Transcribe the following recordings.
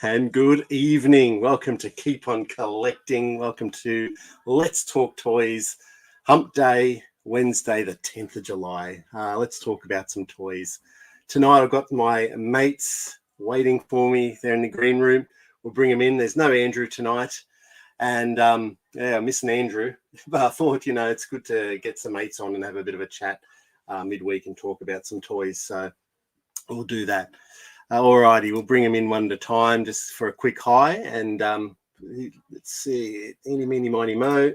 And good evening. Welcome to Keep On Collecting. Welcome to Let's Talk Toys, Hump Day, Wednesday, the 10th of July. Let's talk about some toys. Tonight I've got my mates waiting for me. They're in the green room. We'll bring them in. There's no Andrew tonight. And I'm missing Andrew. But I thought, it's good to get some mates on and have a bit of a chat midweek and talk about some toys. So we'll do that. Alrighty, we'll bring them in one at a time just for a quick hi. And let's see, eeny, meeny, miny, mo.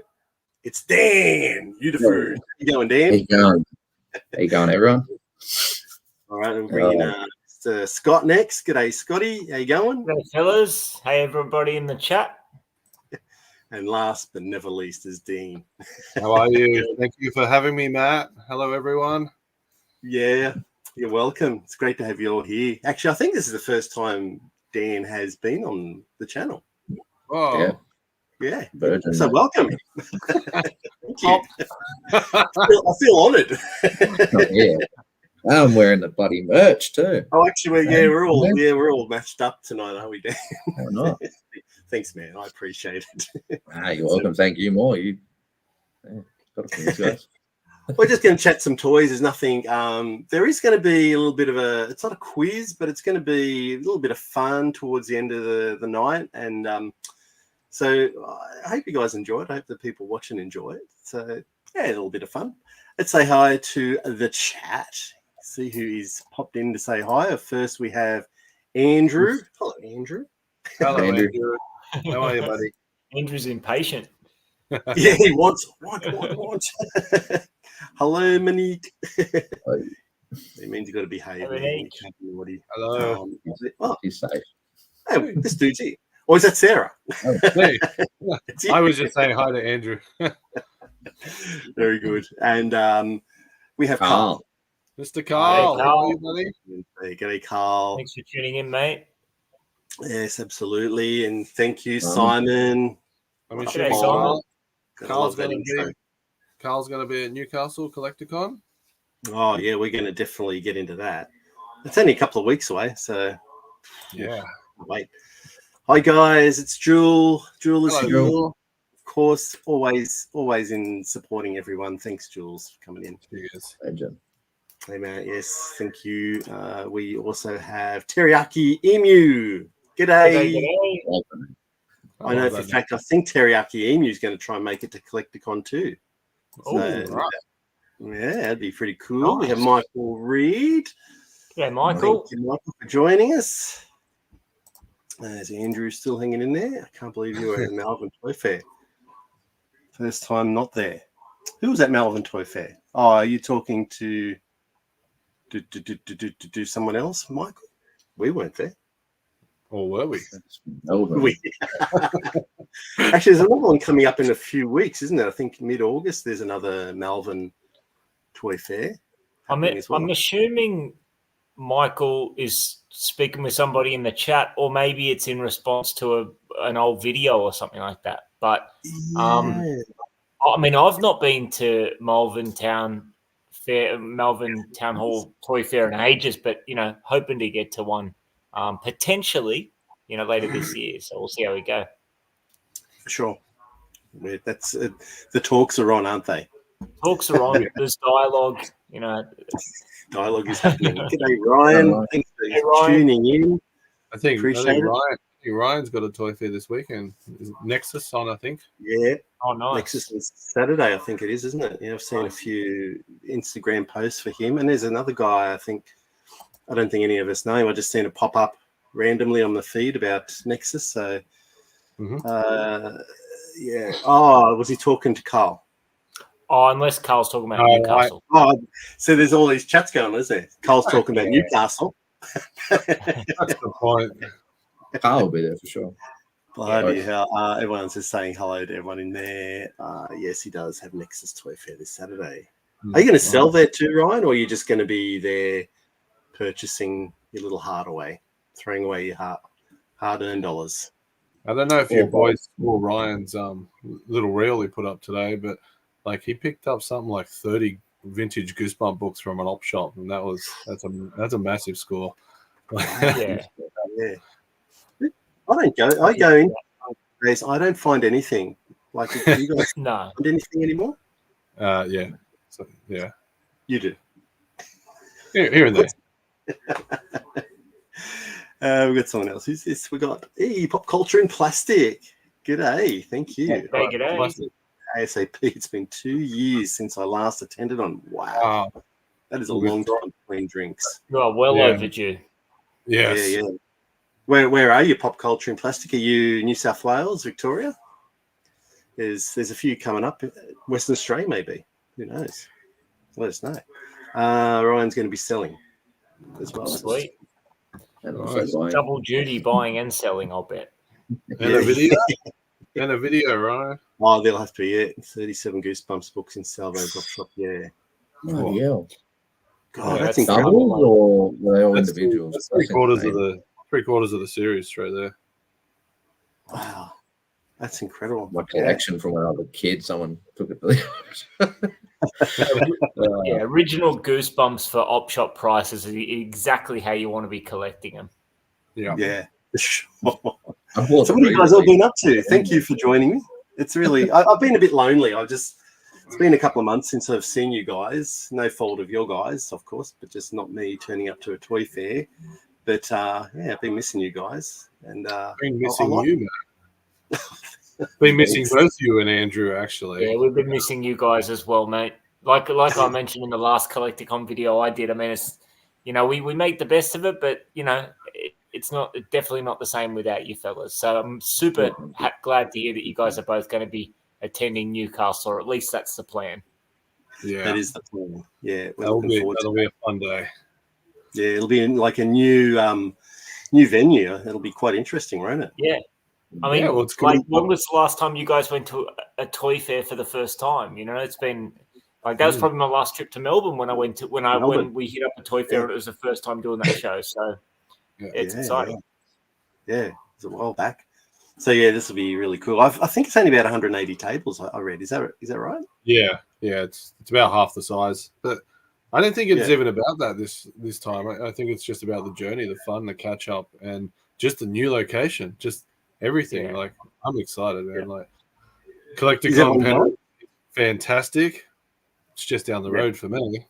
It's Dan. You the food. How you going, Dan? How you going, everyone? All right, we'll bring in Scott next. G'day, Scotty. How you going? Hey, fellas. Hey, everybody in the chat. And last but never least is Dean. How are you? Thank you for having me, Matt. Hello, everyone. Yeah. You're welcome. It's great to have you all here. Actually, I think this is the first time Dan has been on the channel. Oh, yeah. Virgin, so mate. Welcome. Thank you. I feel honoured. Yeah, I'm wearing the bloody merch too. Oh, actually, we're all matched up tonight, aren't we, Dan? Why not? Thanks, man. I appreciate it. You're welcome. Thank you more. You got it from these guys. We're just going to chat some toys. There's nothing. There is going to be a little bit of it's not a quiz, but it's going to be a little bit of fun towards the end of the night. And so I hope you guys enjoy it. I hope the people watching enjoy it. So, yeah, a little bit of fun. Let's say hi to the chat. See who is popped in to say hi. First, we have Andrew. Hello, Andrew. hello, Andrew. Andrew. How are you, buddy? Andrew's impatient. Yeah, he wants. Hello, Monique. It means you got to behave. Hello. He's safe. Hey, this dude's here. Or is that Sarah? Oh, hey. I was just saying hi to Andrew. Very good. And we have Carl. Mr. Carl. Hey, Carl. How are you, buddy? G'day, Carl. Thanks for tuning in, mate. Yes, absolutely. And thank you, Simon. I mean, G'day, Simon. Carl's going to be at Newcastle Collecticon. Oh, yeah, we're going to definitely get into that. It's only a couple of weeks away, so Yeah. Wait. Hi, guys. It's Jewel. Jewel is Hello, here. Jewel. Of course, always in supporting everyone. Thanks, Jules, for coming in. Cheers. Legend. Hey, man. Yes, thank you. We also have Teriyaki Emu. G'day. Welcome. I know for a fact, I think Teriyaki Emu is going to try and make it to Collecticon too. Oh, right. Yeah, that'd be pretty cool. Nice. We have Michael Reed. Yeah, Michael. Thank you, Michael, for joining us. There's Andrew still hanging in there. I can't believe you were at the Melbourne Toy Fair. First time not there. Who was at Melbourne Toy Fair? Oh, are you talking to someone else, Michael? We weren't there. Or were we? Actually, there's another one coming up in a few weeks, isn't it? I think mid-August there's another Melbourne Toy Fair. I'm assuming Michael is speaking with somebody in the chat, or maybe it's in response to an old video or something like that. But I mean, I've not been to Melbourne Town Hall Toy Fair in ages, but hoping to get to one potentially, later this year. So we'll see how we go. Sure. That's the talks are on, aren't they? Talks are on. There's dialogue. Dialogue is happening. G'day, Ryan. Thanks for tuning in. I think Ryan's got a toy fair this weekend. Is it Nexus on, I think? Yeah. Oh, nice. Nexus is Saturday, I think it is, isn't it? Yeah, I've seen a few Instagram posts for him. And there's another guy, I don't think any of us know him. I just seen it pop up randomly on the feed about Nexus. So, yeah. Oh, was he talking to Carl? Oh, unless Carl's talking about Newcastle. Oh, so there's all these chats going on, isn't there? Carl's talking about Newcastle. That's the point. Carl will be there for sure. Bloody hell. Everyone's just saying hello to everyone in there. Yes, he does have Nexus Toy Fair this Saturday. Are you going to sell there too, Ryan, or are you just going to be there purchasing your little heart away, throwing away your hard-earned dollars? I don't know if you boys saw Ryan's little reel he put up today, but he picked up something like 30 vintage Goosebump books from an op shop, and that's a massive score. Yeah. I don't go. I go in. I don't find anything. Like, do you guys No. find anything anymore? Yeah. So, yeah. You do. Here and there. We've got someone else. Who's this? We got Pop Culture in Plastic. G'day. Thank you. Hey, g'day. ASAP. It's been 2 years since I last attended on. Wow. That is a long time between drinks. You are well overdue. Yes. Yeah. Where are you, Pop Culture in Plastic? Are you New South Wales, Victoria? There's a few coming up. Western Australia, maybe. Who knows? Let us know. Ryan's going to be selling as well. Sweet. And also buying. Double duty buying and selling, I'll bet. And a video. And a video, right? Oh, there'll have to be it. 37 Goosebumps books in Salvo's off shop. Yeah. Oh, yeah. God, Yeah, that's that's incredible. Doubles or were they all That's individuals? That's three-quarters of the series straight there. Wow. That's incredible. My collection from when I was a kid, someone took it. Yeah, original Goosebumps for op shop prices is exactly how you want to be collecting them. Yeah. Sure. I bought So what have you guys all three. been up to? Thank you for joining me. It's really, I've been a bit lonely. It's been a couple of months since I've seen you guys. No fault of your guys, of course, but just not me turning up to a toy fair. But I've been missing you guys. And Been missing you, man. Been missing both you and Andrew, actually. Yeah, we've been missing you guys as well, mate. Like I mentioned in the last Collecticon video I did. I mean, it's we make the best of it, but it's definitely not the same without you fellas. So I'm super glad to hear that you guys are both going to be attending Newcastle, or at least that's the plan. Yeah, that is the plan. Yeah, we're that'll looking forward to be a fun day. Yeah, it'll be in like a new venue. It'll be quite interesting, won't it? Yeah. I mean, it's cool. When was the last time you guys went to a toy fair for the first time? It's been that was probably my last trip to Melbourne when we hit up a toy fair and it was the first time doing that show. So it's exciting. Yeah, it's a while back. So yeah, this will be really cool. I think it's only about 180 tables. I read. Is that right? Yeah, it's about half the size, but I don't think it's even about that this time. I think it's just about the journey, the fun, the catch up, and just the new location, just everything. Yeah. Like, I'm excited, man. Yeah. Like, Collecticon Penrith, fantastic. It's just down the road for me.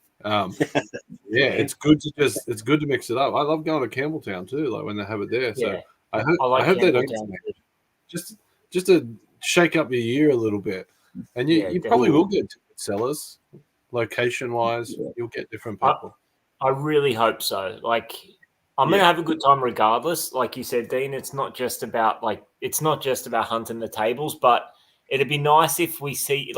It's good to mix it up. I love going to Campbelltown too, like when they have it there. So I hope they don't just to shake up your year a little bit. And you probably will get different sellers, location wise. You'll get different people. I really hope so. Like, I'm gonna have a good time regardless. Like you said, Dean, it's not just about hunting the tables, but it'd be nice if we see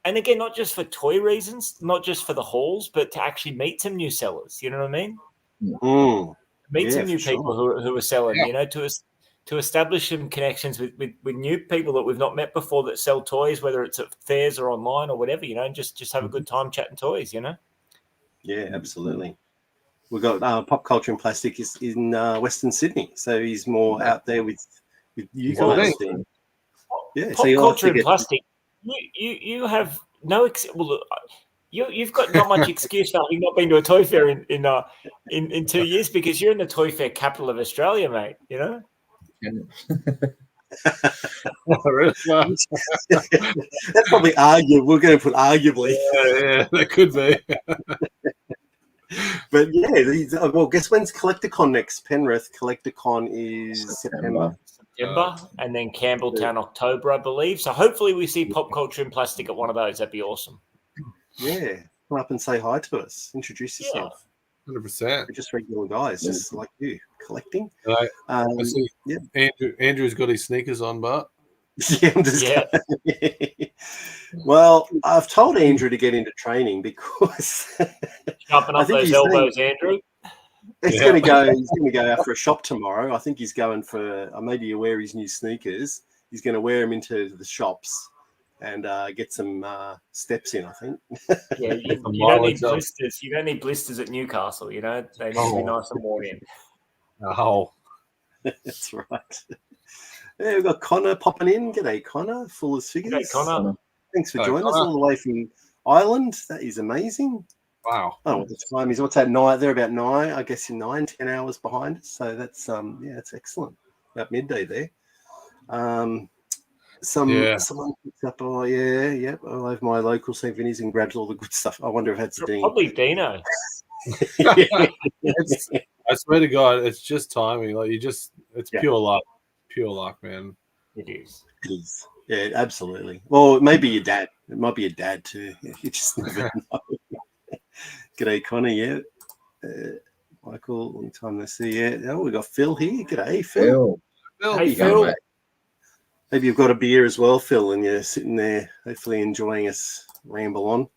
and again, not just for toy reasons, not just for the halls, but to actually meet some new sellers. You know what I mean? Meet some new people who are selling. To establish some connections with new people that we've not met before that sell toys, whether it's at fairs or online or whatever. And just have a good time chatting toys. Yeah, absolutely. We've got Pop Culture in Plastic is in Western Sydney, so he's more out there with you guys. Yeah, Pop Culture in Plastic. You have no you've got not much excuse for having not been to a toy fair in 2 years, because you're in the toy fair capital of Australia, mate. That's probably arguable. We're going to put arguably. Yeah, that could be. But well, guess when's Collecticon next? Penrith Collecticon is September, and then Campbelltown October, I believe. So hopefully we see Pop Culture in Plastic at one of those. That'd be awesome. Yeah, come up and say hi to us. Introduce yourself. 100%. We're just regular guys, just like you, collecting. I see. Andrew's got his sneakers on, but Well, I've told Andrew to get into training because sharpen up those elbows, Andrew. He's going to go out for a shop tomorrow. I think he's going for maybe he'll wear his new sneakers. He's going to wear them into the shops and get some steps in, I think. Yeah, you don't need blisters. You don't need blisters at Newcastle. They need to be nice and worn in. Oh, that's right. Yeah, we've got Connor popping in. G'day, Connor. Full of figures. G'day, Connor. Thanks for joining us all the way from Ireland. That is amazing. Wow. Oh, what the time is? What's that? 9? They're about 9. I guess you're 9, 10 hours behind us. So that's that's excellent. about midday there. Someone picks up. Oh yeah. All over my local St. Vinny's and grabs all the good stuff. I wonder if that's a ding. Probably Dino. I swear to God, it's just timing. Like it's pure luck, man. It is. It is. Yeah, absolutely. Well, maybe your dad. It might be your dad too. You just never know. G'day, Connor. Yeah. Michael, long time to see. Yeah. Oh, we got Phil here. G'day, Phil. Hey, Phil. Maybe you've got a beer as well, Phil, and you're sitting there, hopefully enjoying us ramble on.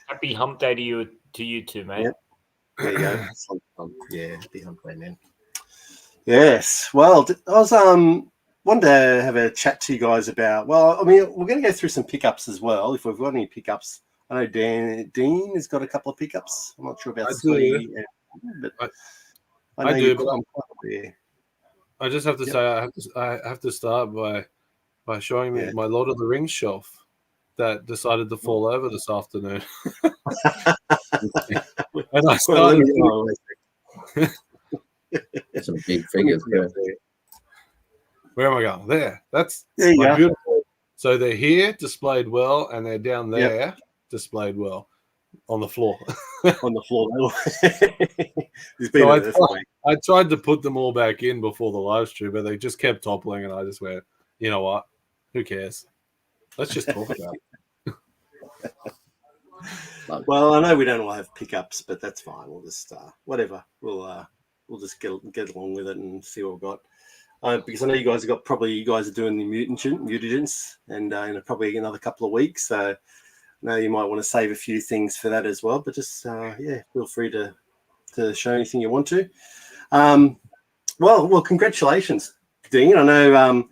Happy Hump Day to you too, mate. Yep. There you go. Yeah, happy Hump Day, man. Yes. Well, I was wanted to have a chat to you guys about. Well, I mean, we're going to go through some pickups as well. If we've got any pickups, I know Dean has got a couple of pickups. I'm not sure about Scotty, but I know you've got them quite there. I just have to say, I have to start by showing me my Lord of the Rings shelf that decided to fall over this afternoon. And I started. Some big figures. Where am I going? There. That's beautiful. So they're here displayed well, and they're down there displayed well on the floor. On the floor. I tried to put them all back in before the live stream, but they just kept toppling, and I just went, you know what? Who cares? Let's just talk about it. Well, I know we don't all have pickups, but that's fine. We'll just whatever. We'll just get along with it and see what we've got. Because I know you guys are doing the mutagents, and in probably another couple of weeks. So I know you might want to save a few things for that as well. But just feel free to show anything you want to. Well, congratulations, Dean. I know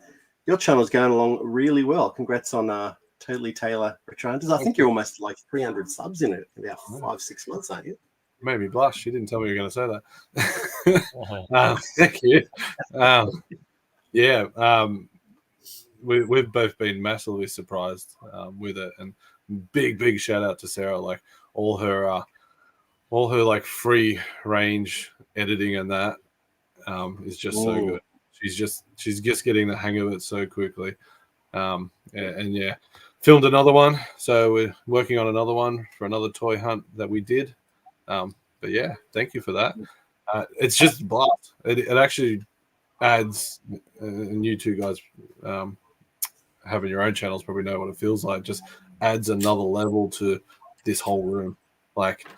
your channel's going along really well. Congrats on Totally Taylor Returns. I think you're almost like 300 subs in it, about 5-6 months, aren't you? Made me blush. You didn't tell me you were going to say that. Thank you. We've both been massively surprised with it, and big shout out to Sarah. Like all her like free range editing and that is just so good. She's just getting the hang of it so quickly. Filmed another one, so we're working on another one for another toy hunt that we did. But yeah, thank you for that. It's just a blast. It actually adds, and you two guys having your own channels probably know what it feels like. Just adds another level to this whole room. Like,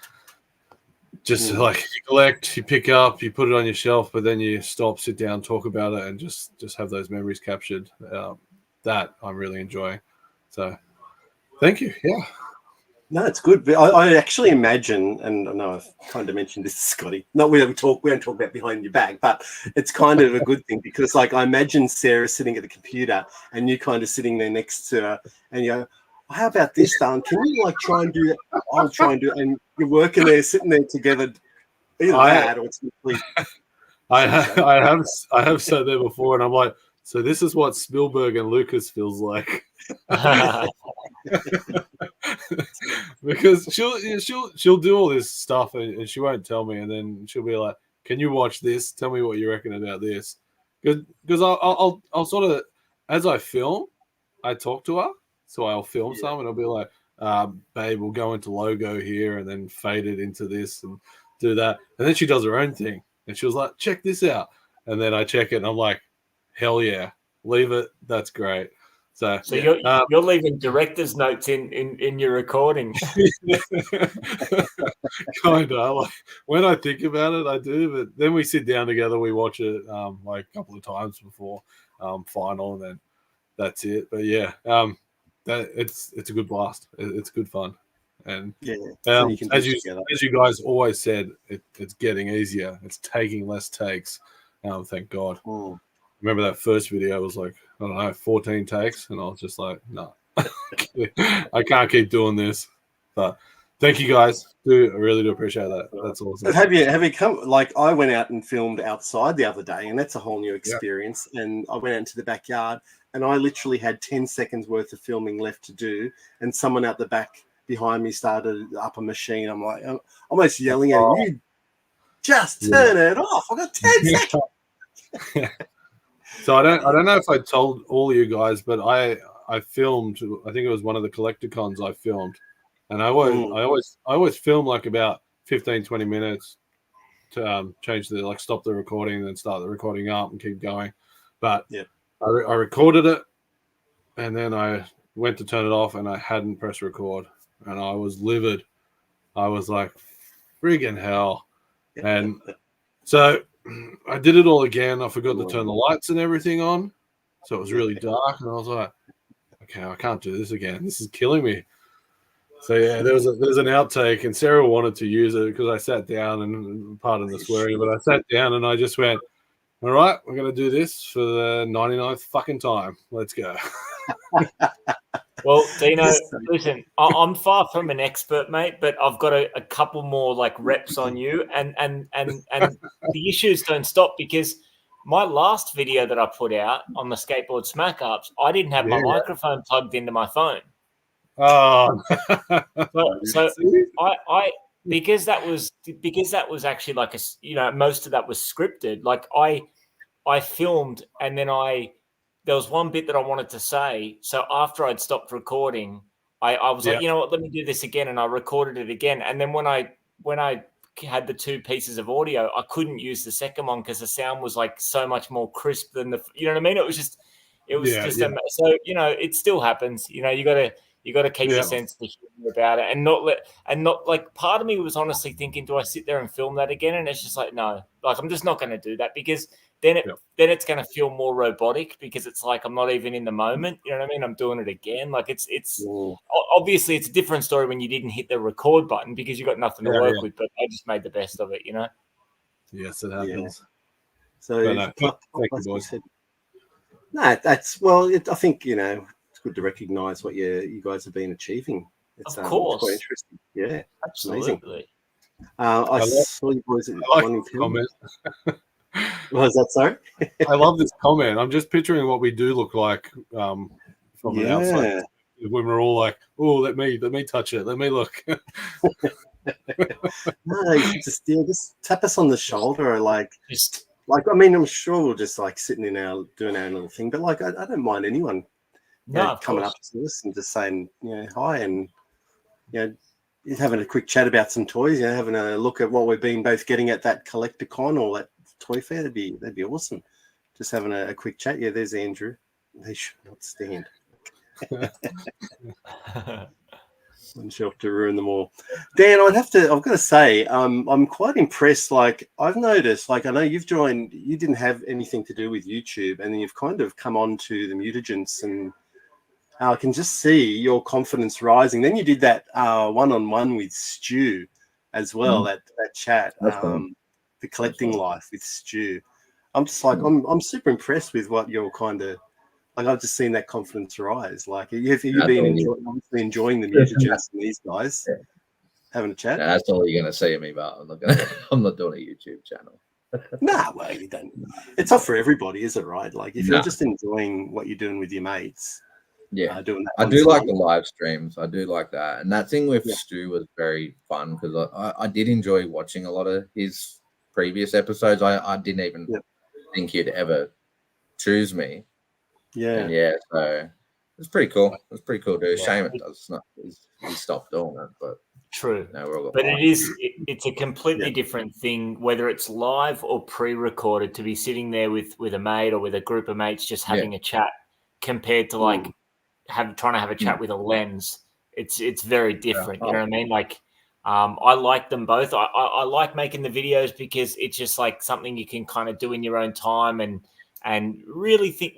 just like you collect, you pick up, you put it on your shelf, but then you stop, sit down, talk about it, and just have those memories captured. That I'm really enjoying. So, thank you. Yeah. No, it's good. But I actually imagine, and I know I've kind of mentioned this to Scotty. Not we don't talk about behind your back, but it's kind of a good thing because, like, I imagine Sarah sitting at the computer and you kind of sitting there next to her, and you go, well, "How about this, darling? Can you like try and do it? I'll try and do it." And you're working there, sitting there together. Either that, or it's complete. I have sat there before, and I'm like, so this is what Spielberg and Lucas feels like. Because she'll do all this stuff and she won't tell me, and then she'll be like, "Can you watch this? Tell me what you reckon about this." Because I'll sort of, as I film, I talk to her, so I'll film some and I'll be like, "Babe, we'll go into logo here and then fade it into this and do that," and then she does her own thing and she was like, "Check this out," and then I check it and I'm like, "Hell yeah, leave it. That's great." So you're leaving director's notes in your recording. Kind of. Like, when I think about it, I do. But then we sit down together, we watch it like a couple of times before final, and then that's it. But yeah, it's a good blast. It's good fun, and as you guys always said, it's getting easier. It's taking less takes. Thank God. Remember that first video was like, I don't know, 14 takes, and I was just like, no, I can't keep doing this. But thank you guys. I really do appreciate that. That's awesome. Have you come? Like, I went out and filmed outside the other day, and that's a whole new experience. Yep. And I went out into the backyard, and I literally had 10 seconds worth of filming left to do, and someone out the back behind me started up a machine. I'm like, I'm almost yelling at him, "You just turn it off! I've got 10 seconds." So I don't know if I told all you guys, but I filmed. I think it was one of the Collecticons I filmed, and I always film like about 15, 20 minutes to change the stop the recording and then start the recording up and keep going. But I recorded it, and then I went to turn it off, and I hadn't pressed record, and I was livid. I was like, friggin' hell. And so I did it all again. I forgot to turn the lights and everything on. So it was really dark. And I was like, okay, I can't do this again. This is killing me. So yeah, there's an outtake, and Sarah wanted to use it because I sat down, and pardon the swearing, but I sat down and I just went, all right, we're going to do this for the 99th fucking time. Let's go. Well, Dino, listen, I'm far from an expert, mate, but I've got a couple more like reps on you, and the issues don't stop because my last video that I put out on the skateboard smack ups, I didn't have my microphone plugged into my phone. Oh, so I because that was actually like most of that was scripted. Like I filmed, and then there was one bit that I wanted to say. So after I'd stopped recording, I was like, you know what, let me do this again. And I recorded it again. And then when I had the two pieces of audio, I couldn't use the second one because the sound was like so much more crisp than you know what I mean? It was just. So, it still happens. You got to keep your sense of humor about it and not like part of me was honestly thinking, do I sit there and film that again? And it's just like, no, like I'm just not going to do that because then it's going to feel more robotic because it's like I'm not even in the moment. You know what I mean? I'm doing it again. Like it's obviously it's a different story when you didn't hit the record button because you got nothing to work with. But I just made the best of it. Yes, it happens. So thank you, boys. No, I think it's good to recognise what you guys have been achieving. It's, of course, it's quite interesting. Yeah, absolutely. I saw you boys. I like this comment. What was that? Sorry. I love this comment. I'm just picturing what we do look like from an outside when we're all like, "Oh, let me touch it. Let me look." No, just tap us on the shoulder, I mean, I'm sure we're just like sitting doing our little thing, but like, I don't mind anyone coming up to us and just saying, hi, and having a quick chat about some toys, having a look at what we've been both getting at that Collecticon or that toy fair. That'd be awesome. Just having a quick chat. Yeah, there's Andrew. They should not stand. One shelf to ruin them all. Dan, I've got to say, I'm quite impressed. Like, I've noticed, I know you didn't have anything to do with YouTube, and then you've kind of come on to the Mutagents, and I can just see your confidence rising. Then you did that one-on-one with Stu as well, that chat, the collecting life with Stu. I'm just like, I'm super impressed with what you're kind of, I've just seen that confidence rise. Like, you've been enjoying the Mutagents and these guys having a chat. That's all you're going to say to me about. I'm not doing a YouTube channel. Well, you don't. It's not for everybody, is it? Right? Like, if you're just enjoying what you're doing with your mates, doing that. I do like the live streams. I do like that, and that thing with Stu was very fun because I did enjoy watching a lot of his previous episodes. I didn't even think he'd ever choose me. So it's pretty cool. It's pretty cool, dude. Shame it does not. He stopped doing it, but true. But it's a completely different thing, whether it's live or pre-recorded, to be sitting there with a mate or with a group of mates just having a chat, compared to trying to have a chat with a lens. It's very different. You know what I mean? Like, I like them both. I like making the videos because it's just like something you can kind of do in your own time and really think,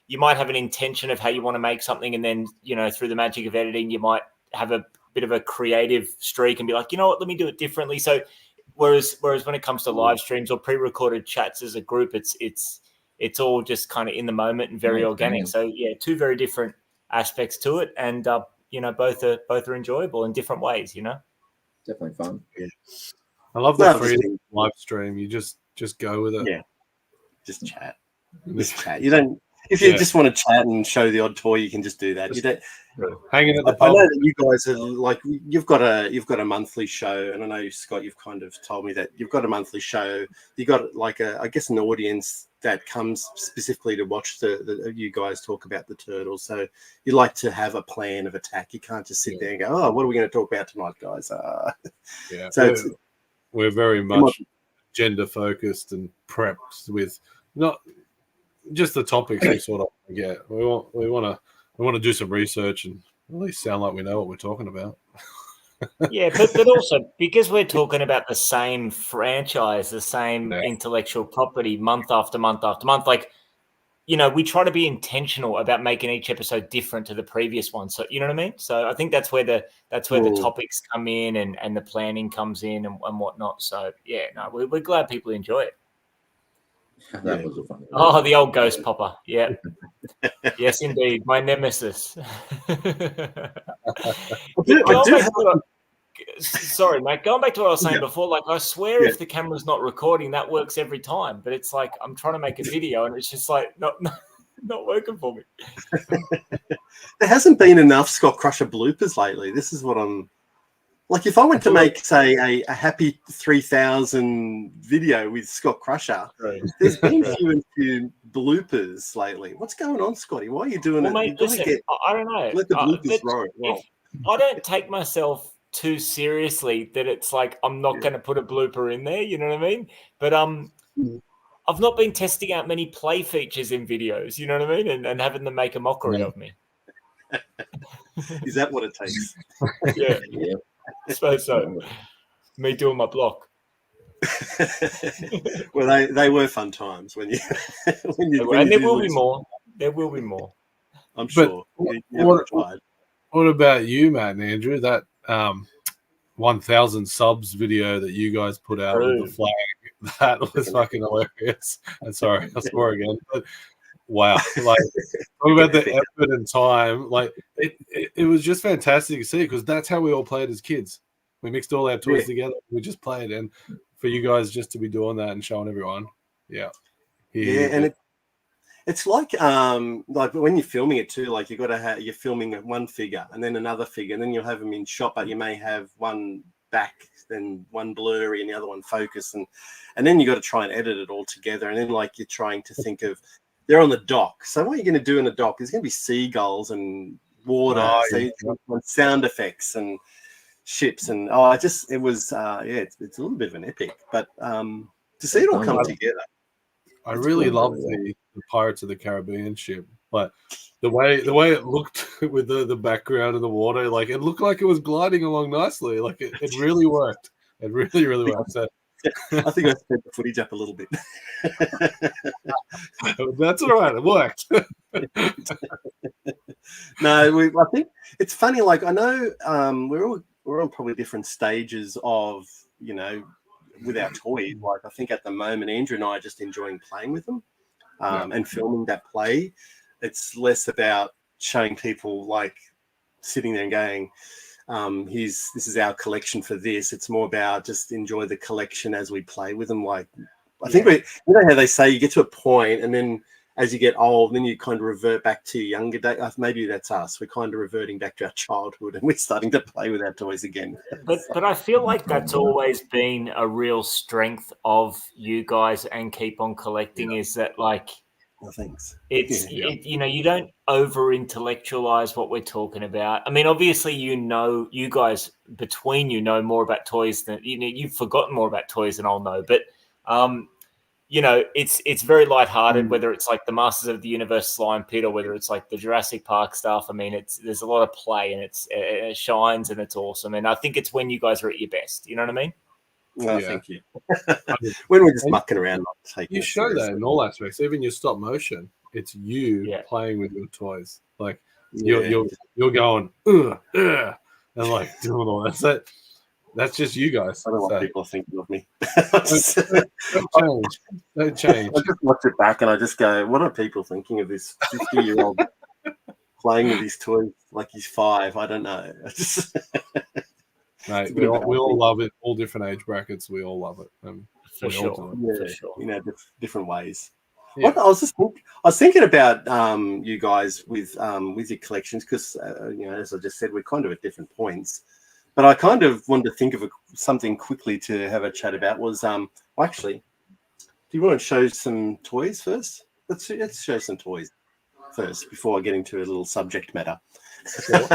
you might have an intention of how you want to make something, and then, through the magic of editing, you might have a bit of a creative streak and be like, you know what, let me do it differently. So whereas when it comes to live streams or pre-recorded chats as a group, it's all just kind of in the moment and very organic. So two very different aspects to it, and both are enjoyable in different ways. Definitely fun. Yeah, I love the freedom live stream. You just go with it. Yeah, just chat. Just chat. You don't. if you just want to chat and show the odd toy, you can just do that. You don't. Hanging at the I pub. know that you guys are like you've got a monthly show, and I know Scott, you've kind of told me that you've got a monthly show. You got like I guess an audience that comes specifically to watch the you guys talk about the turtles. So you like to have a plan of attack. You can't just sit there and go, oh, what are we going to talk about tonight, guys? Yeah, so we're very much gender focused and prepped with not just the topics we sort of get. We want to do some research and at least sound like we know what we're talking about. Yeah, but also because we're talking about the same franchise, the same intellectual property month after month after month, like, you know, we try to be intentional about making each episode different to the previous one. So, you know what I mean? So I think that's where the topics come in and the planning comes in and whatnot. So yeah, no, we're glad people enjoy it. That was a fun one. Oh, the old ghost popper. Yeah. Yes, indeed. My nemesis. Sorry, mate. Going back to what I was saying before, like I swear if the camera's not recording, that works every time. But it's like I'm trying to make a video and it's just like not working for me. There hasn't been enough Scott Crusher bloopers lately. This is what I'm like. If I went to make, say, a happy 3000 video with Scott Crusher, there's been few bloopers lately. What's going on, Scotty? Why are you doing it? Mate, listen, I don't know. Let the bloopers roll. I don't take myself too seriously that it's like I'm not going to put a blooper in there. You know what I mean? But I've not been testing out many play features in videos. You know what I mean? And having them make a mockery of me. Is that what it takes? Yeah. I suppose so. Me doing my block. Well, they were fun times when you and there will be more. There will be more. I'm sure. What about you, Matt and Andrew? That 1,000 subs video that you guys put out with the flag, that was fucking hilarious. And sorry, I swore again. But wow, like talk about the effort and time. Like it was just fantastic to see because that's how we all played as kids. We mixed all our toys together. We just played, and for you guys just to be doing that and showing everyone, and it's like when you're filming it too, like you're filming one figure and then another figure, and then you'll have them in shot, but you may have one back, then one blurry, and the other one focus, and then you got to try and edit it all together, and then like you're trying to think of they're on the dock. So what are you going to do in the dock? There's going to be seagulls and water, sound effects and ships, and it's a little bit of an epic, but to see it all come together. I really love the Pirates of the Caribbean ship, but the way it looked with the background and the water, like it looked like it was gliding along nicely. Like it really worked. It really, really worked. So, I think I sped the footage up a little bit. That's all right. It worked. No, I think it's funny. Like I know we're on probably different stages of, you know, with our toys. Like I think at the moment, Andrew and I are just enjoying playing with them and filming that play. It's less about showing people like sitting there and going, this is our collection for this. It's more about just enjoy the collection as we play with them. Like I think you know how they say you get to a point and then as you get old, then you kind of revert back to your younger days. Maybe that's us. We're kind of reverting back to our childhood and we're starting to play with our toys again. But I feel like that's always been a real strength of you guys and Keep On Collecting is that like thanks. You know, you don't over intellectualize what we're talking about. I mean, obviously, you guys between you know more about toys than you've forgotten more about toys than I'll know. But you know, it's very lighthearted, whether it's like the Masters of the Universe Slime Pit or whether it's like the Jurassic Park stuff. I mean, there's a lot of play and it shines and it's awesome. And I think it's when you guys are at your best. You know what I mean? Well, thank you. When we're just mucking around, not taking you show seriously. That in all aspects, even your stop motion. It's you playing with your toys. Like you're going and like doing all that. That's just you guys. I don't know what people are thinking of me. Don't change. I just watch it back and I just go, what are people thinking of this 50-year-old playing with his toys like he's 5? I don't know. Mate, we all love it. All different age brackets, we all love it. For sure. You know, different ways. Yeah. What I was thinking about you guys with your collections because as I just said, we're kind of at different points. But I kind of wanted to think of something quickly to have a chat about. Was actually, do you want to show some toys first? Let's show some toys first before I get into a little subject matter. Sure.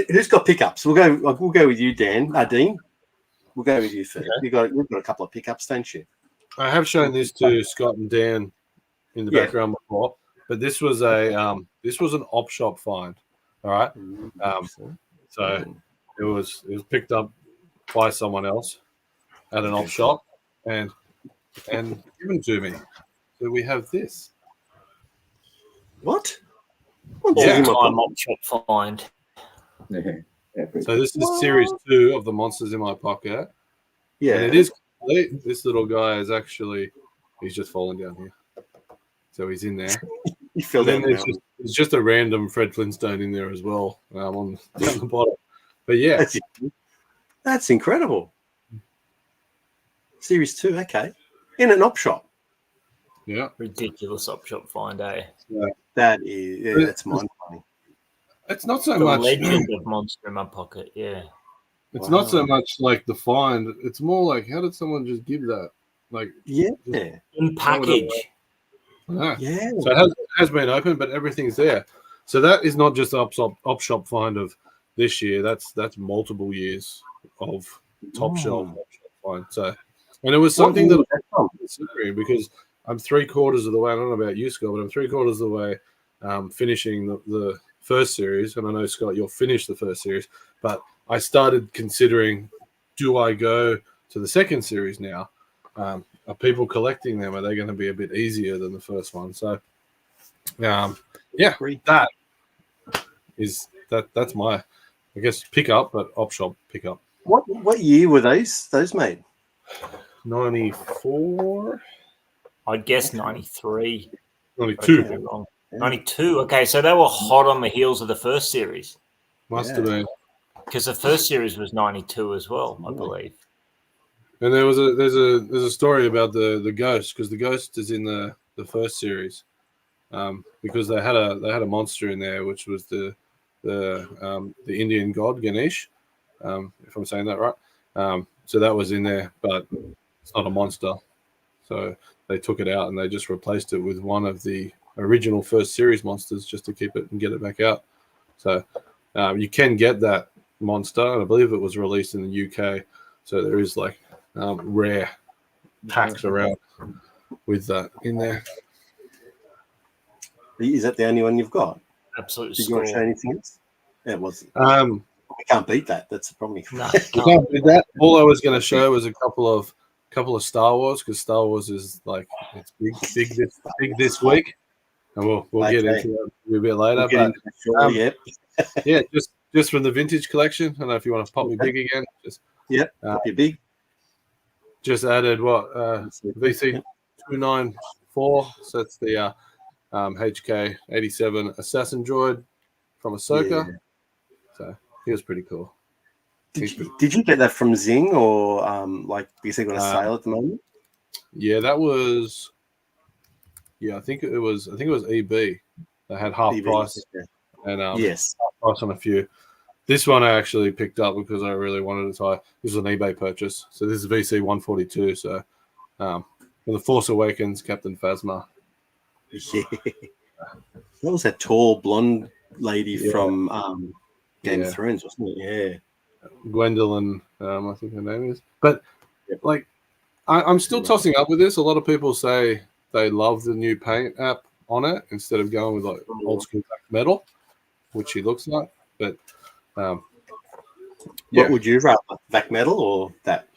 Who's got pickups? We'll go with you, Dean. We'll go with you first. Okay. You've got a couple of pickups, don't you? I have shown this to Scott and Dan in the background before, but this was an op shop find. All right. So it was picked up by someone else at an op shop and given to me. So we have this. What? All-time op shop find. So this is series 2 of the Monsters in My Pocket. Yeah. And it is complete. This little guy is he's just falling down here. So he's in there. You feel then that there's just a random Fred Flintstone in there as well on down the bottom. But yeah. That's incredible. Series 2, okay. In an op shop. Yeah. Ridiculous op shop find, eh? Yeah. That's mind-blowing. It's not so The much legend of Monster in My Pocket, yeah. It's not so much like the find. It's more like, how did someone just give that? Like, In package. Yeah. So it has been open, but everything's there. So that is not just op shop find of this year. That's multiple years of top shelf op shop find. So, and it was something that I'm considering because I'm 3/4 of the way. I don't know about you, Scott, but I'm 3/4 of the way finishing the first series. And I know, Scott, you'll finish the first series, but I started considering, do I go to the second series now? Are people collecting them? Are they going to be a bit easier than the first one? So, that's my, I guess, pickup, but op shop pickup. What year were those made? 94. I'd guess 93. 92. 92. Okay, so they were hot on the heels of the first series. Must have been. Because the first series was 92 as well, I believe. And there's a story about the ghost, because the ghost is in the first series, because they had a monster in there, which was the Indian god Ganesh, if I'm saying that right. So that was in there, but it's not a monster. So they took it out and they just replaced it with one of the original first series monsters just to keep it and get it back out. So you can get that monster, and I believe it was released in the UK. So there is like rare packs around with that in there. Is that the only one you've got? Absolutely. Did you want to show anything else? Yeah, it was. We can't beat that. That's the problem. No, you can't beat that. All I was going to show was a couple of Star Wars, because Star Wars is like, it's big this week, and we'll get into it a bit later. Yeah, just from the vintage collection. I don't know if you want to pop me big again. Pop you big. Just added VC 294. So that's the HK 87 assassin droid from Ahsoka. Yeah. So he was pretty cool. Did you get that from Zing or because they're on a sale at the moment? Yeah, that was. Yeah, I think it was EB. They had half EB, price, and yes, half price on a few. This one I actually picked up because I really wanted to try. This was an eBay purchase. So this is VC 142. So for The Force Awakens, Captain Phasma. Yeah. What was that tall blonde lady from Game of Thrones, wasn't it? Yeah. Gwendolyn, I think her name is. But like, I'm still tossing up with this. A lot of people say they love the new paint app on it instead of going with like old school black metal, which he looks like. But what would you rather, black metal or that?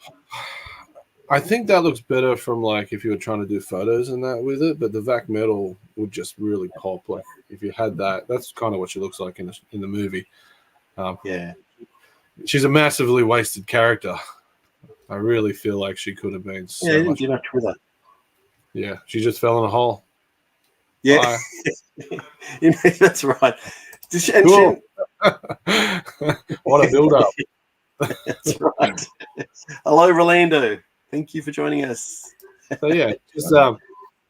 I think that looks better from like if you were trying to do photos and that with it, but the Vac metal would just really pop. Like if you had that, that's kind of what she looks like in the movie. She's a massively wasted character. I really feel like she could have been so didn't do much with her. Yeah, she just fell in a hole. Yeah, that's right. Cool. What a build-up. That's right. Hello, Rolando. Thank you for joining us. So yeah,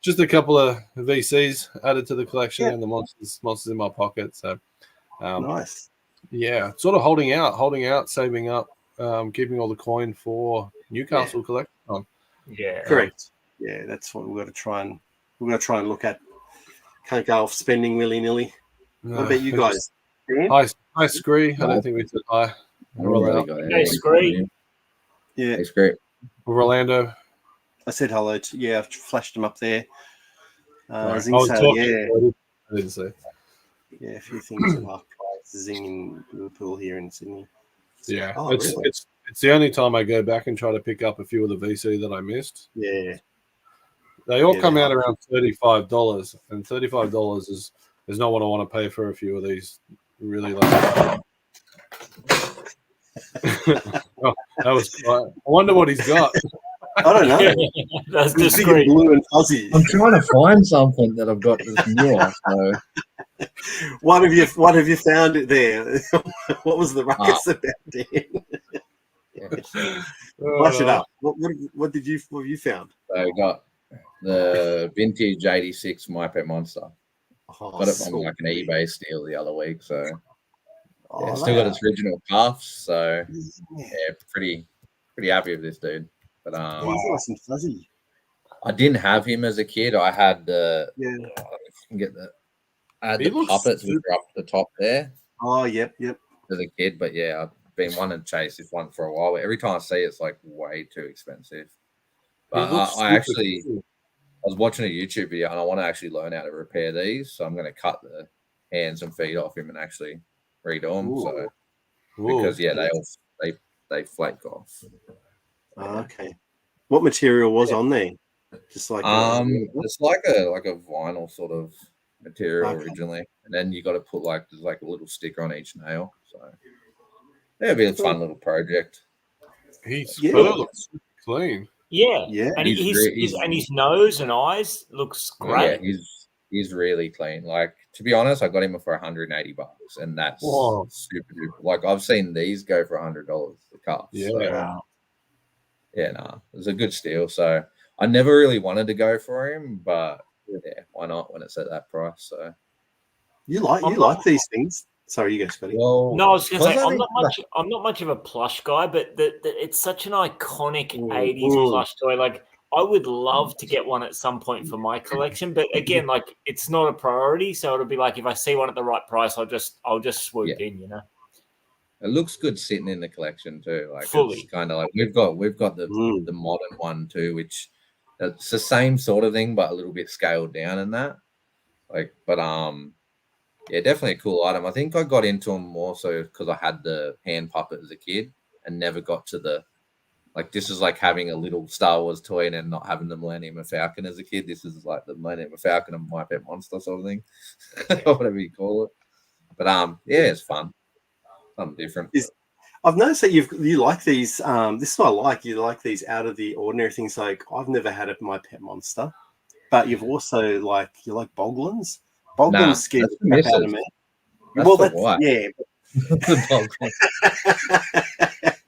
just a couple of VCs added to the collection and the monsters in my pocket. So nice. Yeah, sort of holding out, saving up, keeping all the coin for Newcastle collection. Yeah, correct. Yeah, that's what we've got to try and look at. Can't go off spending willy nilly. What about you guys? Hi, Scree. I don't think we said hi. Hey, Scree. Yeah, it's great. Orlando. I said hello to. Yeah, I've flashed them up there. I was Zing talking. I didn't say. Yeah, a few things at half price. Zing in Liverpool here in Sydney. Yeah, really? it's the only time I go back and try to pick up a few of the VC that I missed. Yeah, they all come out around $35, and $35 is not what I want to pay for a few of these. Really, like. Oh, that was quiet. I wonder what he's got. I don't know. That's It's big and blue and fuzzy. I'm trying to find something that I've got that's newer. So. What have you found it there? What was the ruckus about, Dan? Flash it up. What have you found? So I got the vintage 86 My Pet Monster. Got it from like an eBay steal the other week. So still got its original cuffs. So pretty happy with this dude. But he's nice and fuzzy. I didn't have him as a kid. I had the puppets which are up the top there. Oh, yep. As a kid, but I've been wanting to chase this one for a while. But every time I see it, it's like way too expensive. But I was watching a YouTube video and I want to actually learn how to repair these. So I'm going to cut the hands and feet off him and actually redo them. So because they flake off. Okay. What material was on there? Just like it's like a vinyl sort of material originally, and then you got to put there's like a little sticker on each nail. So it'll be a fun little project. He's looks clean. Yeah. And he's his nose and eyes looks great. Yeah, he's really clean. Like, to be honest, I got him for $180, and that's super duper. Like, I've seen these go for $100 the cuff. Yeah. So, it was a good steal. So I never really wanted to go for him, but why not when it's at that price? So you like these things. Sorry, you go, Scotty. Well, no, I was going to say I'm not much of a plush guy, but it's such an iconic 80s plush toy. Like, I would love to get one at some point for my collection, but again, like, it's not a priority. So it'll be like, if I see one at the right price, I'll just swoop in, you know. It looks good sitting in the collection too. Like, fully. It's kind of like we've got the modern one too, which it's the same sort of thing, but a little bit scaled down in that. Like, but definitely a cool item. I think I got into them more so because I had the hand puppet as a kid and never got to the this is like having a little Star Wars toy and then not having the Millennium Falcon as a kid. This is like the Millennium Falcon and My Pet Monster sort of thing, whatever you call it. But it's fun. Something different. I've noticed that you like these. This is what I like. You like these out of the ordinary things. Like, I've never had a My Pet Monster, but you've also you like Boglins. Boglins scared the crap out of me.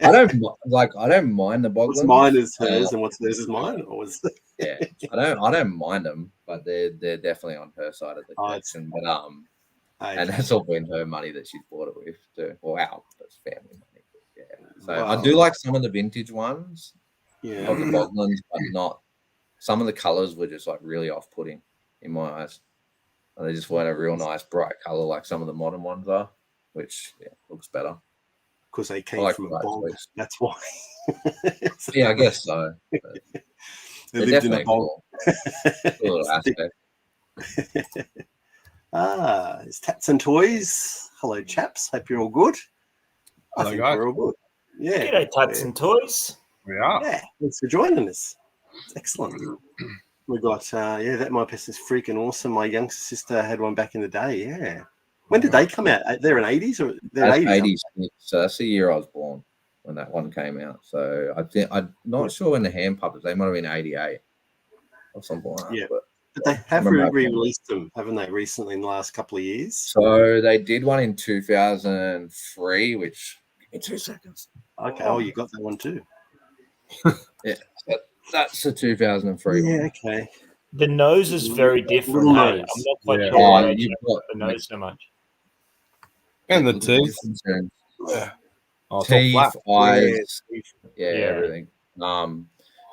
I don't mind the Boglins. What's mine is hers, and what's hers is mine. I don't mind them, but they're definitely on her side of the collection. But and that's all been her money that she's bought it with too. Well, that's family money. Yeah. So I do like some of the vintage ones of the Boglins, but not some of the colors were just like really off-putting in my eyes. And they just weren't a real nice bright color like some of the modern ones are, which looks better. Because they came from a bog. That's why. I guess so. They lived in a bog. Cool aspect. It's Tats and Toys. Hello, chaps. Hope you're all good. Hello, I think guys. we're all good. Yeah. G'day, Tats and Toys. We are. Yeah. Thanks for joining us. It's excellent. We got that My Pet is freaking awesome. My youngster sister had one back in the day. Yeah. When did they come out? They're in 80s or they're 80s? So that's the year I was born when that one came out. So I'm not sure when the hand puppets. They might have been 88 or something like that. Yeah. But they have re-released them, haven't they, recently in the last couple of years? So they did one in 2003, which in 2 seconds. Okay. Oh, you got that one too. Yeah. That's the 2003 one. Okay. The nose is very different. Little Hey? nose. I'm not quite Yeah. sure why they you've changed got the nose so much. And the look at the teeth. difference there. Yeah. Oh, it's all Teeth, flat. eyes, Yeah. everything.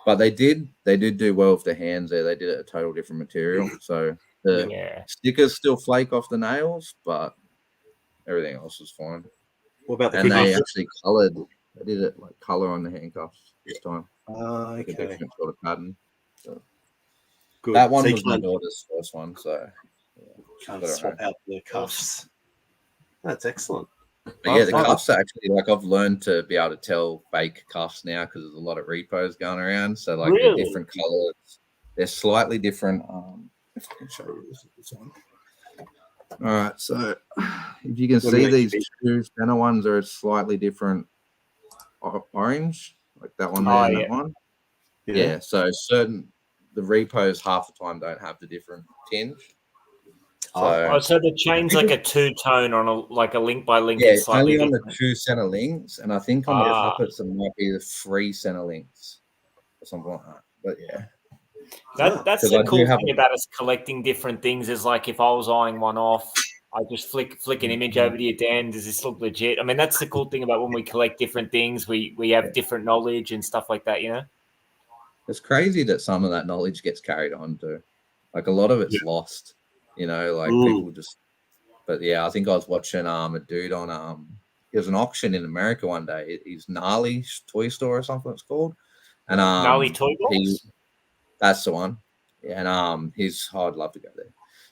But they did do well with the hands there. They did it a total different material. So the Yeah. stickers still flake off the nails, but everything else is fine. What about the And they cuffs? actually coloured. They did it like colour on the handcuffs this time. Like a Okay. different sort of pattern. So Good. that one So you was my daughter's first one, so can't swap out the cuffs. That's excellent. But yeah, the Well, cuffs are actually like I've learned to be able to tell fake cuffs now because there's a lot of repos going around. So like they're Really? different colors, they're slightly different. If I can show you this one. All right, so if you can see these two center ones are slightly different orange, like that one there and that one. Yeah, so the repos half the time don't have the different tinge. So the chain's like a two-tone on a link by link. Yeah, It's slightly only on different. the 2 center links, and I think on the puppets it might be the 3 center links or something like that. But yeah, that's the cool thing about us collecting different things. Is like if I was eyeing one off, I just flick an image over to you, Dan. Does this look legit? I mean, that's the cool thing about when we collect different things. We have different knowledge and stuff like that. You know, it's crazy that some of that knowledge gets carried on too. Like a lot of it's lost. You know, like people just. But yeah, I think I was watching a dude on it was an auction in America one day. He's Gnarly Toy Store or something it's called. And Gnarly Toy Box? That's the one. Yeah, and I'd love to go there.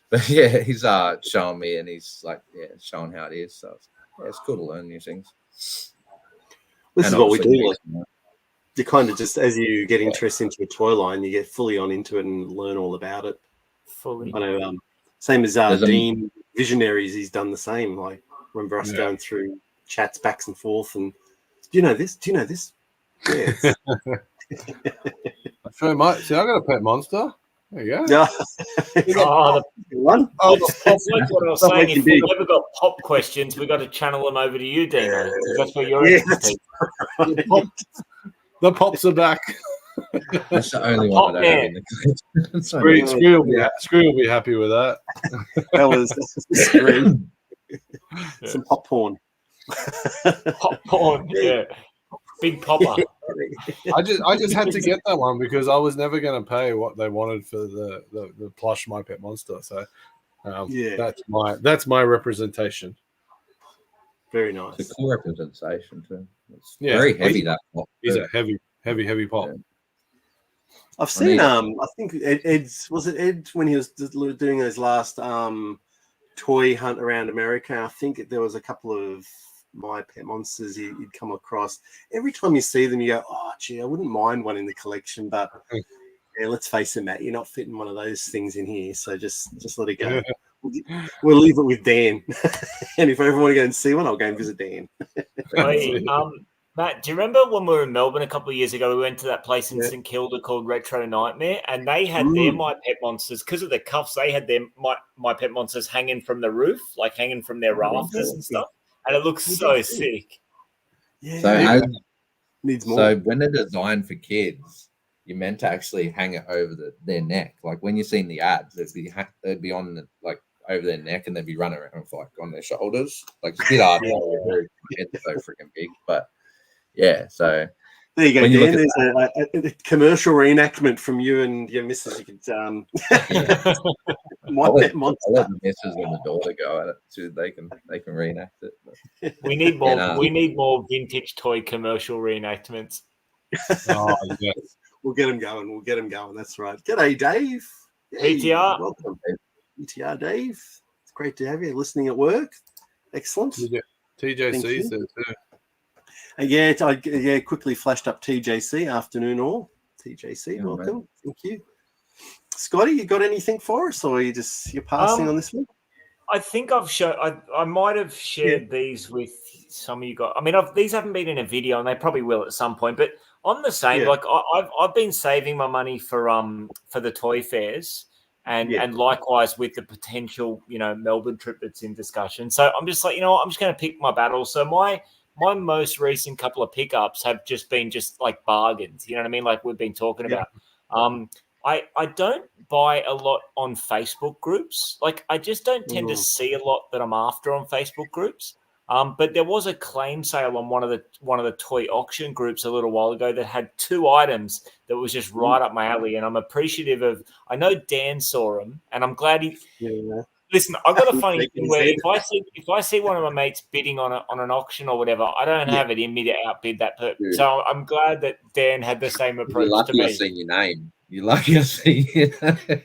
But yeah, he's showing me and he's like, showing how it is. So it's cool to learn new things. This is what we do. Like, you kind of just as you get interest into a toy line, you get fully on into it and learn all about it. Fully. I know. Same as Dean Visionaries, he's done the same. Like, remember us going through chats backs and forth, and do you know this? Do you know this? Yeah. I sure might. See, I got a pet monster. There you go. Yeah. The one. It's like what I was saying. If we've ever got pop questions, we got to channel them over to you, Dino. That's where you're expertise. The pops are back. That's the only one that I have in the collection. Screw will be happy with that. That was Screw. Some pop porn. Pop porn, yeah. Big popper. I just had to get that one because I was never going to pay what they wanted for the plush My Pet Monster. So that's my representation. Very nice. It's a cool representation too. It's very heavy. That pop. He's a heavy pop. Yeah. I've seen I think Ed's Ed when he was doing his last toy hunt around America. I think there was a couple of My Pet Monsters you'd come across. Every time you see them, you go, "Oh, gee, I wouldn't mind one in the collection." But yeah, let's face it, Matt, you're not fitting one of those things in here. So just let it go. We'll leave it with Dan. And if I ever want to go and see one, I'll go and visit Dan. Hey, Matt, do you remember when we were in Melbourne a couple of years ago? We went to that place in St Kilda called Retro Nightmare, and they had their My Pet Monsters because of the cuffs. They had their My Pet Monsters hanging from the roof, like hanging from their rafters and stuff, and it looks so sick. Yeah. Needs more. So when they're designed for kids, you're meant to actually hang it over their neck. Like when you've seen the ads, they'd be on over their neck and they'd be running around like on their shoulders. Like it's a bit hard. It's so freaking big, but yeah. So there you go, Dan. There's a commercial reenactment from you and your missus. You could I'll let the missus and the daughter go at it so they can reenact it. We need more. We need more vintage toy commercial reenactments. Oh yes. We'll get them going. That's right. G'day, Dave. Hey, ETR. Welcome. ETR, Dave. It's great to have you listening at work. Excellent. TJC's there too. I quickly flashed up TJC. Afternoon all. TJC, welcome. Man. Thank you. Scotty, you got anything for us, or you're passing on this one? I think I've shown. I might have shared these with some of you guys. I mean, these haven't been in a video, and they probably will at some point. But on the same, like I've been saving my money for the toy fairs, and likewise with the potential Melbourne trip that's in discussion. So I'm just like, I'm just going to pick my battles. So my most recent couple of pickups have just been like bargains. You know what I mean? Like we've been talking about. I don't buy a lot on Facebook groups. Like I just don't tend to see a lot that I'm after on Facebook groups. But there was a claim sale on one of the toy auction groups a little while ago that had 2 items that was just right up my alley, and I'm appreciative of. I know Dan saw them, and I'm glad he. Yeah. Listen, I've got a funny thing where if I see one of my mates bidding on an auction or whatever, I don't have it in me to outbid that person. So I'm glad that Dan had the same approach to me. You're lucky I see your name. You're lucky I see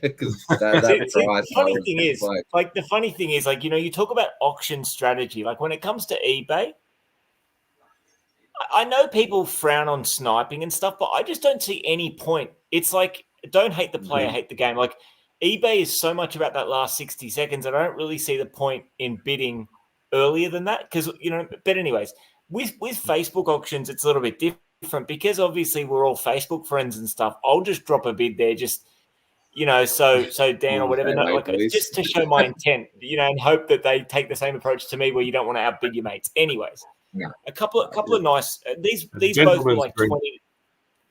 because that price. The funny thing is, like, you know, you talk about auction strategy. Like when it comes to eBay, I know people frown on sniping and stuff, but I just don't see any point. It's like, don't hate the player, hate the game. Like eBay is so much about that last 60 seconds. I don't really see the point in bidding earlier than that because, you know, but anyways, with Facebook auctions, it's a little bit different because obviously we're all Facebook friends and stuff. I'll just drop a bid there, just, you know, so Dan or whatever, just to show my intent, you know, and hope that they take the same approach to me where you don't want to outbid your mates. Anyways, a couple of nice. These both were like 20.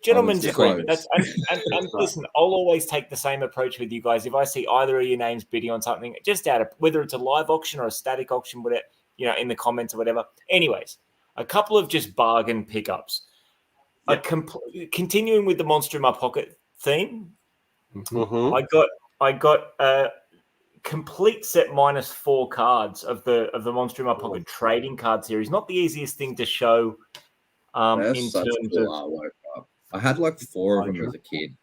Gentlemen's agreement. That's and listen, I'll always take the same approach with you guys. If I see either of your names bidding on something, just out of whether it's a live auction or a static auction, whatever, you know, in the comments or whatever. Anyways, a couple of just bargain pickups. Continuing with the Monster in My Pocket theme, I got a complete set minus 4 cards of the Monster in My Pocket trading card series. Not the easiest thing to show. In terms of artwork. I had like 4 of them as a kid,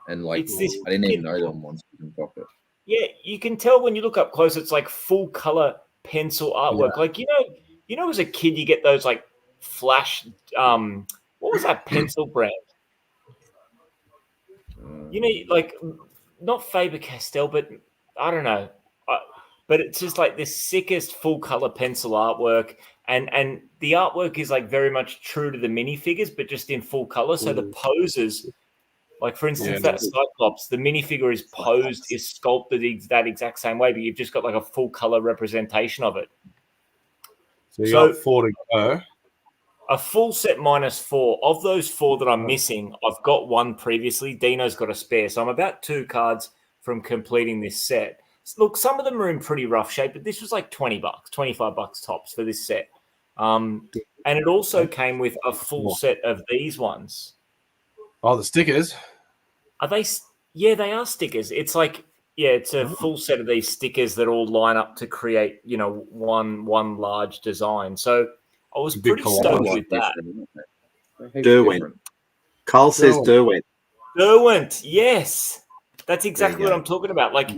and like I didn't even know them Monster in My Pocket. Yeah, you can tell when you look up close. It's like full color pencil artwork. Yeah. Like you know, as a kid, you get those like flash. What was that pencil brand? You know, like not Faber-Castell, but I don't know. But it's just like the sickest full color pencil artwork, and the artwork is like very much true to the minifigures, but just in full color. So the poses, like for instance, that Cyclops, the minifigure is posed, is sculpted that exact same way, but you've just got like a full color representation of it. So you got 4 to go. A full set minus 4. Of those 4 that I'm missing, I've got 1 previously. Dino's got a spare. So I'm about 2 cards from completing this set. Look, some of them are in pretty rough shape, but this was like $20, $25 tops for this set. And it also came with a full set of these ones. Oh, the stickers. Are they? Yeah, they are stickers. It's like, yeah, it's a full set of these stickers that all line up to create, you know, one large design. So I was pretty stoked with that. Derwent. Carl says Derwent. Derwent, yes. That's exactly what I'm talking about. Like,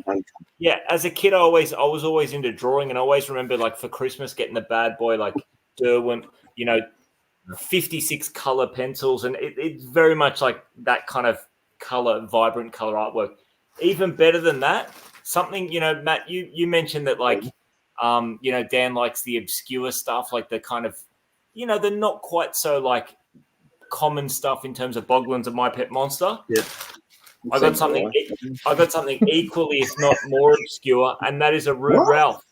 yeah, as a kid, I was always into drawing, and I always remember, like, for Christmas, getting the bad boy, like, Derwent, you know, 56 color pencils, and it's very much like that kind of color, vibrant color artwork. Even better than that, something, you know, Matt, you mentioned that, like, you know, Dan likes the obscure stuff, like the kind of, you know, the not quite so, like, common stuff in terms of Boglins and My Pet Monster. Yeah. I got something equally, if not more obscure, and that is a Rude Ralph.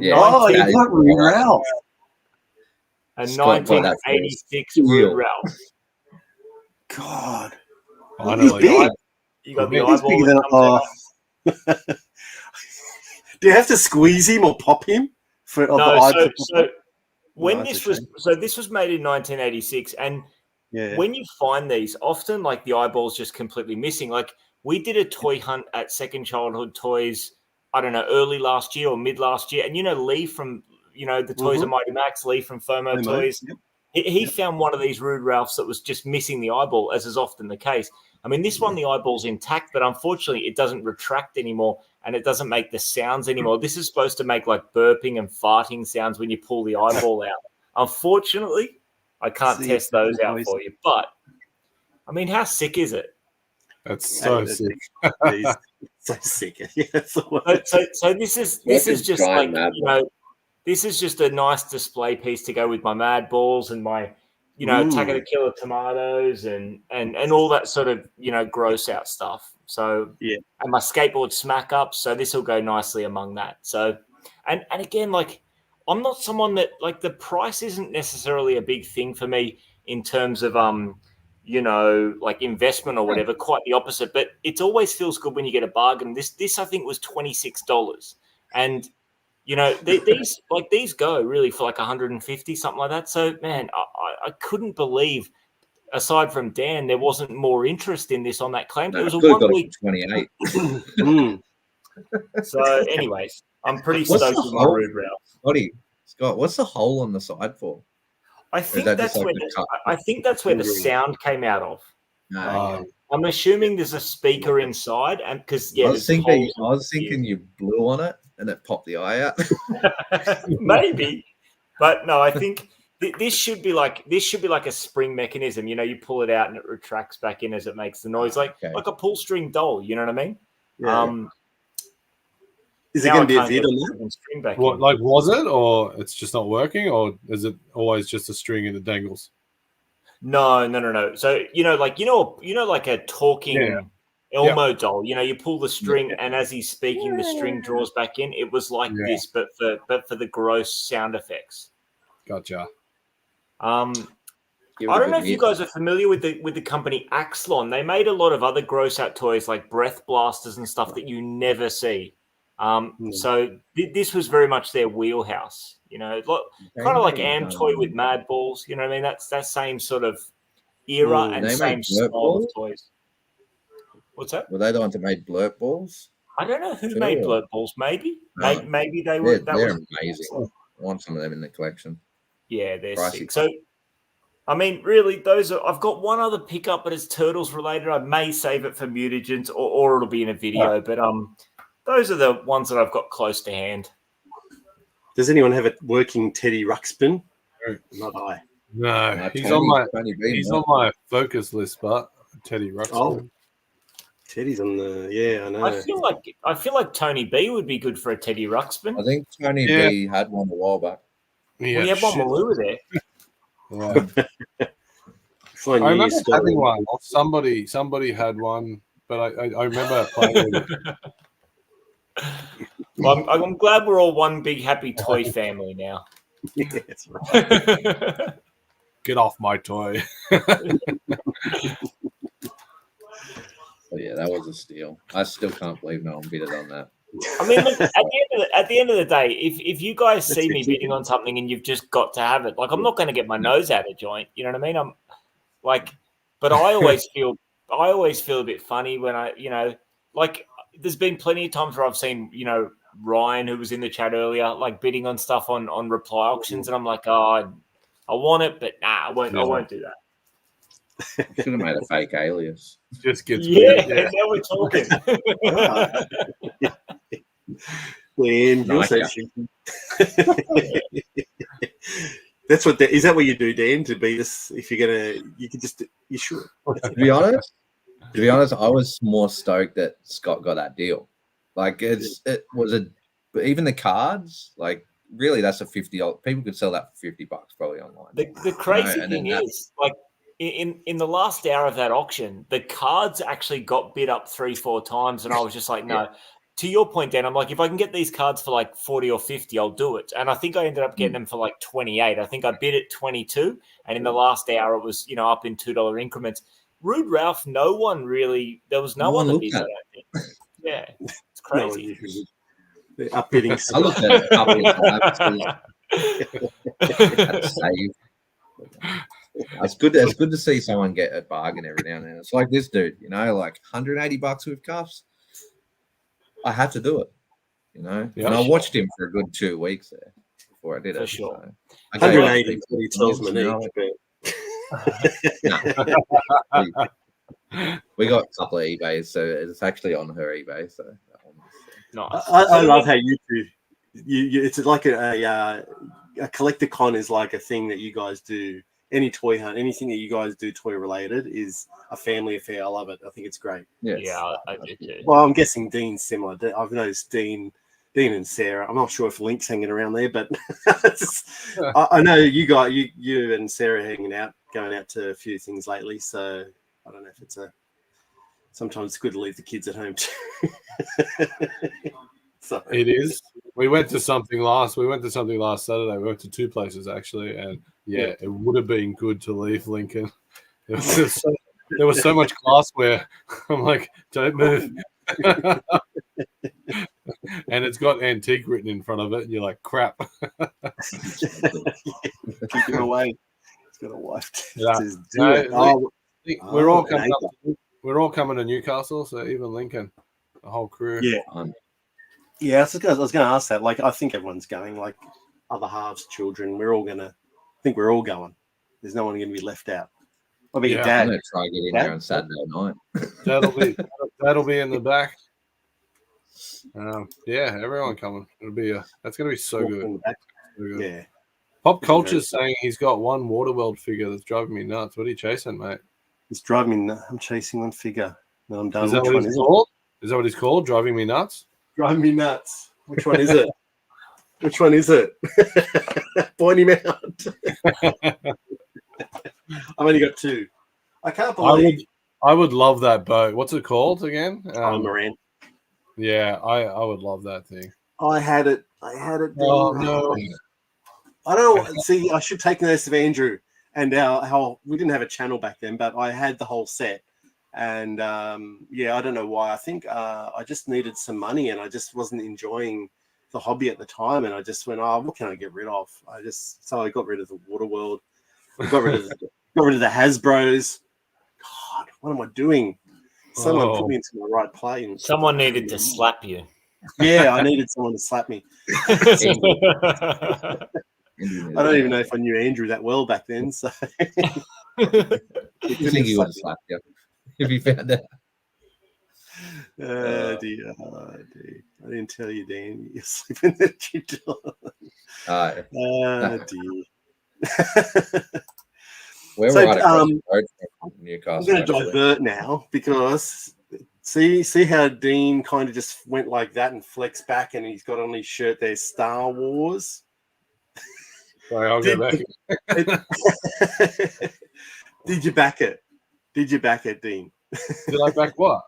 You got Rude Ralph. A 1986 Rude Ralph. God. I know. You got the eyeball that comes out. Do you have to squeeze him or pop him? This was made in 1986, and when you find these, often like the eyeball's just completely missing. Like we did a toy hunt at Second Childhood Toys, I don't know, early last year or mid last year, and you know Lee from the Toys of Mighty Max, Lee from FOMO Toys. Yep. He found one of these Rude Ralphs that was just missing the eyeball, as is often the case. I mean, this one, the eyeball's intact, but unfortunately it doesn't retract anymore and it doesn't make the sounds anymore. This is supposed to make like burping and farting sounds when you pull the eyeball out. Unfortunately, I can't test those out for you. But, I mean, how sick is it? That's so sick. So sick. So this is just like, this is just a nice display piece to go with my Mad Balls and my, Attack of the Killer Tomatoes and all that sort of, gross out stuff. So, and my skateboard smack ups. So this will go nicely among that. So, and again, like, I'm not someone that, like, the price isn't necessarily a big thing for me in terms of, like investment or whatever. Quite the opposite. But it always feels good when you get a bargain. This I think was $26, and these go really for like 150, something like that. So man, I couldn't believe, aside from Dan, there wasn't more interest in this on that claim. No, it was a could have 1 got week. it for 28. So, anyways, I'm pretty stoked with my Rude Ralph. Scott, what's the hole on the side for? I think that's where the sound came out of. No. I'm assuming there's a speaker inside, and because I was thinking you blew on it and it popped the eye out. Maybe, but no, I think this should be like a spring mechanism. You pull it out and it retracts back in as it makes the noise, like a pull string doll. You know what I mean? Yeah. Is it going to be a vid on that? What, like, was it, or it's just not working, or is it always just a string and it dangles? No. So like a talking Elmo doll. You pull the string, and as he's speaking, the string draws back in. It was like this, but for the gross sound effects. Gotcha. I don't know if you guys are familiar with the company Axlon. They made a lot of other gross out toys like breath blasters and stuff that you never see. So this was very much their wheelhouse, kind of like Am Toy with Mad Balls. You know what I mean? That's that same sort of era and same style of toys. What's that? Were they the ones that made blurt balls? I don't know who made blurt balls. Maybe they They're were. amazing. Excellent. I want some of them in the collection. Yeah, they're sick. So, I mean, really, I've got one other pickup, but it's Turtles related. I may save it for Mutagents, or it'll be in a video. But those are the ones that I've got close to hand. Does anyone have a working Teddy Ruxpin? Not I. No, he's on my focus list, but Teddy Ruxpin. Oh, Teddy's on the I know. I feel like Tony B would be good for a Teddy Ruxpin. I think Tony B had one a while back. We had one while we were there. Yeah. I remember having one. Or somebody had one, but I remember playing with it. Well, I'm glad we're all one big happy toy family now. Yeah, that's right. Get off my toy. Oh, yeah, that was a steal. I still can't believe no one bidded on that. I mean, look, at the end of the day, if you guys see me bidding on something and you've just got to have it, like I'm not going to get my nose out of joint. You know what I mean? I'm like, but I always feel a bit funny when like there's been plenty of times where I've seen Ryan, who was in the chat earlier, like bidding on stuff on reply auctions, and I'm like, oh, I want it, but nah, I won't do that. Should have made a fake alias. Just gets now we're talking. Dan, that's what is that what you do, Dan? To be this, if you're gonna, you sure? To be honest, I was more stoked that Scott got that deal. Like it was even the cards, like really, that's a $50. People could sell that for $50 probably online. The crazy thing is, like in the last hour of that auction, the cards actually got bid up 3-4 times, and I was just like, no. Yeah. To your point, Dan, I'm like, if I can get these cards for like 40 or 50, I'll do it. And I think I ended up getting them for like 28. I think I bid at 22, and in the last hour, it was up in $2 increments. Rude Ralph, there was no one that bid that. Yeah, it's crazy. The upbidding. I looked at a couple of times. It's good to see someone get a bargain every now and then. It's like this dude, like $180 with cuffs. I had to do it, Yeah, and I watched him for a good 2 weeks there before I did it. For sure. So 180 tells me we got a couple of eBays, so it's actually on her eBay. So that one nice. I love how you do. You it's like a collector con is like a thing that you guys do. Any toy hunt, anything that you guys do toy related is a family affair. I love it. I think it's great. Yes. Yeah, I do too. Well, I'm guessing Dean's similar. I've noticed Dean and Sarah. I'm not sure if Link's hanging around there, but I know you and Sarah hanging out, going out to a few things lately. So I don't know if it's sometimes it's good to leave the kids at home too. Sorry. It is. We went to something last Saturday. We went to 2 places actually, and it would have been good to leave Lincoln. It was so there was so much glassware. I'm like, don't move. And it's got antique written in front of it, and you're like, crap. Keep him away. He's got a wife. Yeah. Says, do it. We're all coming up. We're all coming to Newcastle, so even Lincoln, the whole crew. Yeah. Yeah, I was going to ask that. Like, I think everyone's going. Like, other halves, children. We're all going to. I think we're all going. There's no one going to be left out. What about your dad? I'm going to try to get in there on Saturday night. That'll be in the back. Yeah, everyone coming. That's going to be so good. Yeah. Pop Culture's saying he's got one Waterworld figure that's driving me nuts. What are you chasing, mate? It's driving me nuts. I'm chasing one figure. No, I'm done. Is that what he's called? Is that what he's called? Driving me nuts? Driving me nuts. Which one is it? Which one is it? Point him out. I've only got two. I can't believe. I would love that boat. What's it called again? Moran. Yeah, I would love that thing. I had it. Oh no! I don't know. See, I should take notice of Andrew and how we didn't have a channel back then, but I had the whole set. And I don't know why. I think I just needed some money, and I just wasn't enjoying the hobby at the time. And I just went, what can I get rid of? So I got rid of the Waterworld. I got rid of the Hasbros. God, what am I doing? Someone put me into my right plane. Someone needed to slap you. Yeah, I needed someone to slap me. I don't even know if I knew Andrew that well back then. So I think he would have slapped you if he found out. Dear. I didn't tell you, Dan. You're sleeping at your door. Dear. We're right across the road from Newcastle. I'm going to divert now because see how Dean kind of just went like that and flexed back, and he's got on his shirt there Star Wars. Sorry, I'll go back. Did you back it? Did you back it, Dean? Did I back what?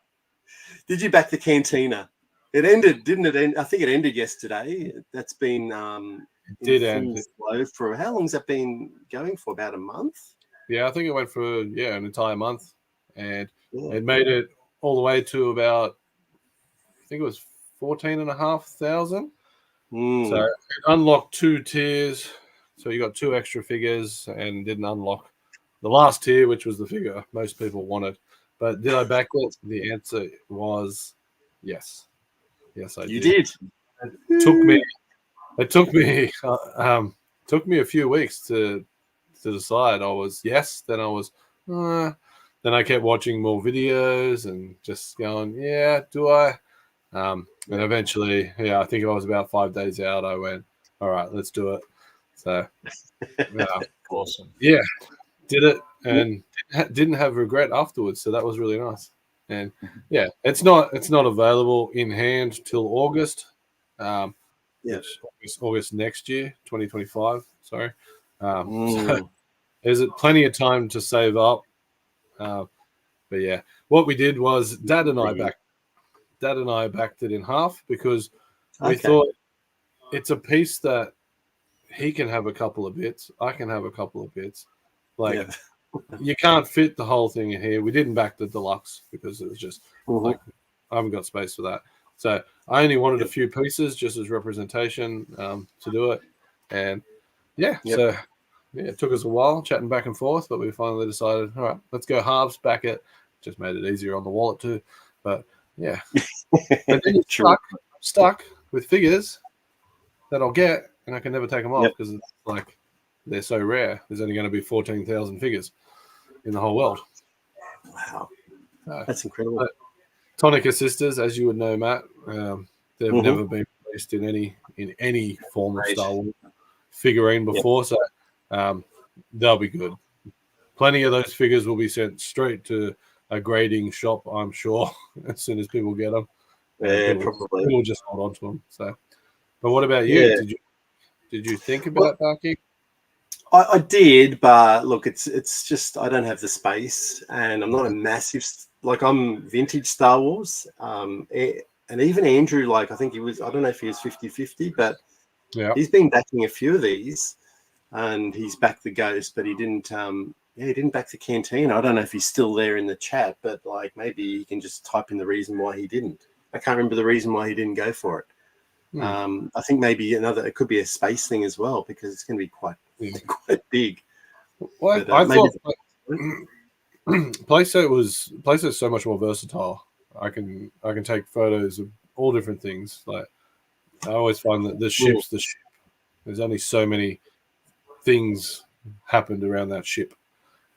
Did you back the Cantina? It ended, didn't it? I think it ended yesterday. That's been slow for how long has that been going for? About a month. Yeah, I think it went for an entire month, and it made it all the way to about I think it was 14,500. So it unlocked 2 tiers. So you got 2 extra figures and didn't unlock the last tier, which was the figure most people wanted. But did I back it? The answer was yes. Yes, I did. You did. It took me a few weeks to decide. I was yes, then I was then I kept watching more videos and just going, yeah, do I? And eventually, I think I was about 5 days out. I went, all right, let's do it. So, awesome. Yeah, did it and didn't have regret afterwards. So that was really nice. And yeah, it's not available in hand till August. August next year, 2025. Sorry. So there's plenty of time to save up. But yeah, what we did was Dad and I backed it in half because we thought it's a piece that he can have a couple of bits. I can have a couple of bits. You can't fit the whole thing in here. We didn't back the deluxe because it was just I haven't got space for that. So I only wanted a few pieces just as representation to do it. And so it took us a while chatting back and forth, but we finally decided, all right, let's go halves, back it. Just made it easier on the wallet too. But yeah. But then I'm stuck with figures that I'll get and I can never take them off because it's like they're so rare. There's only going to be 14,000 figures in the whole world. Wow. That's incredible. Tonica Sisters, as you would know, Matt, they've never been released in any form of Star Wars figurine before, so they'll be good. Plenty of those figures will be sent straight to a grading shop, I'm sure, as soon as people get them. Yeah, probably. We'll just hold on to them. So, but what about you? Yeah. Did you think about backing? I did, but look, it's just I don't have the space, and I'm not a massive I'm vintage Star Wars, and even Andrew, I think he was. I don't know if he was 50-50, but he's been backing a few of these, and he's backed the Ghost, but he didn't Yeah, he didn't back the Canteen. I don't know if he's still there in the chat, but like maybe you can just type in the reason why he didn't. I can't remember the reason why he didn't go for it. I think maybe it could be a space thing as well, because it's going to be quite big. Well, But, I thought playset's so much more versatile. I can take photos of all different things. Like I always find that the ship. There's only so many things happened around that ship,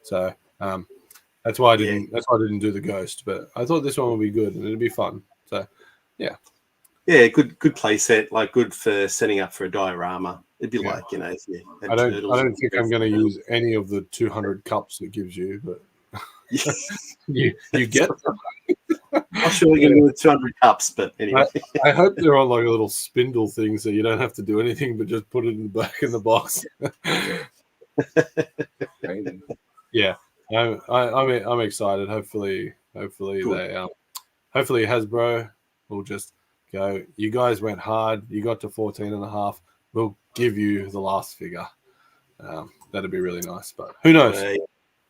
so that's why I didn't. That's why I didn't do the ghost. But I thought this one would be good and it'd be fun. So yeah, good play set. Like good for setting up for a diorama. It'd be like if you had I don't think I'm going to use any of the 200 cups it gives you, but you get them. I'm sure you're going to do 200 cups, but anyway. I hope they're on like a little spindle thing, so you don't have to do anything but just put it back in the box. Yeah, I'm excited. Hopefully they hopefully Hasbro will just go. You guys went hard. You got to 14.5. We'll give you the last figure. That'd be really nice, but who knows? I'm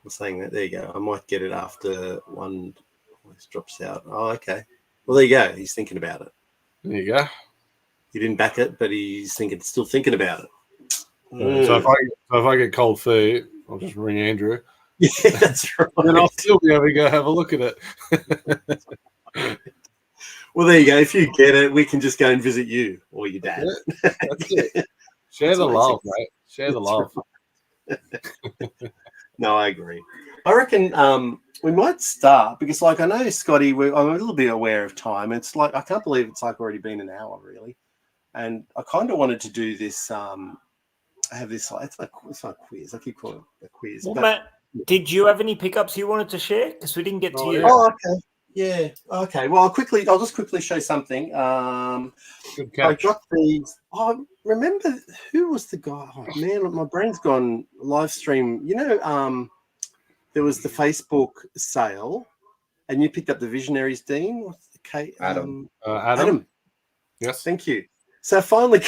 saying that. There you go. I might get it after one always drops out. Oh, okay. Well, there you go. He's thinking about it. There you go. He didn't back it, but he's still thinking about it. So if I get cold feet, I'll just ring Andrew. Yeah, that's right. And then I'll still be able to go have a look at it. Well, there you go. If you get it, we can just go and visit you or your dad. Yeah, that's it. Share the love, mate. Share the love. No, I agree. I reckon we might start because, like, I know Scotty. I'm a little bit aware of time. It's like I can't believe it's like already been an hour, really. And I kind of wanted to do this. I have this. It's like a quiz. I keep calling it a quiz. Well, Matt, did you have any pickups you wanted to share? Because we didn't get to you. Oh, okay. Yeah. Okay. Well, I'll just quickly show something. Good catch. I got these. Oh, remember who was the guy? Oh, man, my brain's gone. Livestream. You know, there was the Facebook sale, and you picked up the Visionaries, Dean. What's the Kate? Adam. Adam. Yes. Thank you. So I finally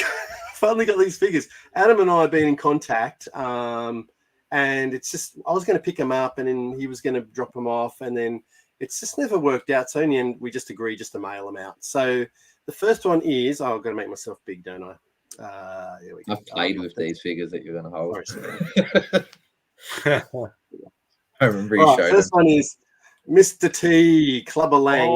got these figures. Adam and I have been in contact, and it's just I was going to pick them up, and then he was going to drop them off, and then it's just never worked out. So in the end, we just agreed just to mail them out. So the first one is I've got to make myself big, don't I? There we go. I've played with these figures that you're going to hold. I remember you showed first them. one is Mr. T Clubber Lang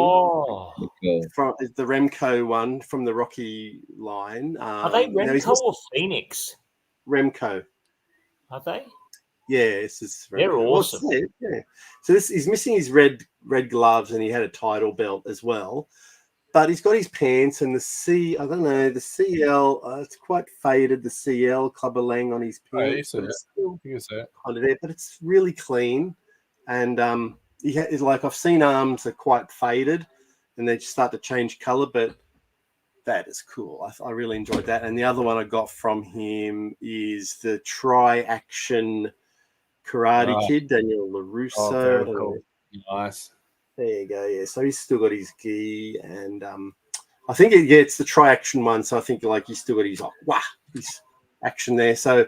from the Remco one from the Rocky line. Are they Remco or Phoenix? Remco. Are they? Yeah, this is they're awesome. Yeah. So he's missing his red gloves and he had a title belt as well. But he's got his pants and the CL, it's quite faded, the CL Clubber Lang on his pants. You can see it. Under there, but it's really clean. And it's like I've seen arms are quite faded and they just start to change color, but that is cool. I really enjoyed that. And the other one I got from him is the Tri-Action Karate Kid, Daniel LaRusso. Cool. Nice. There you go. Yeah, so he's still got his gi, and I think it's the Tri-Action one. So I think like he's still got his action there. So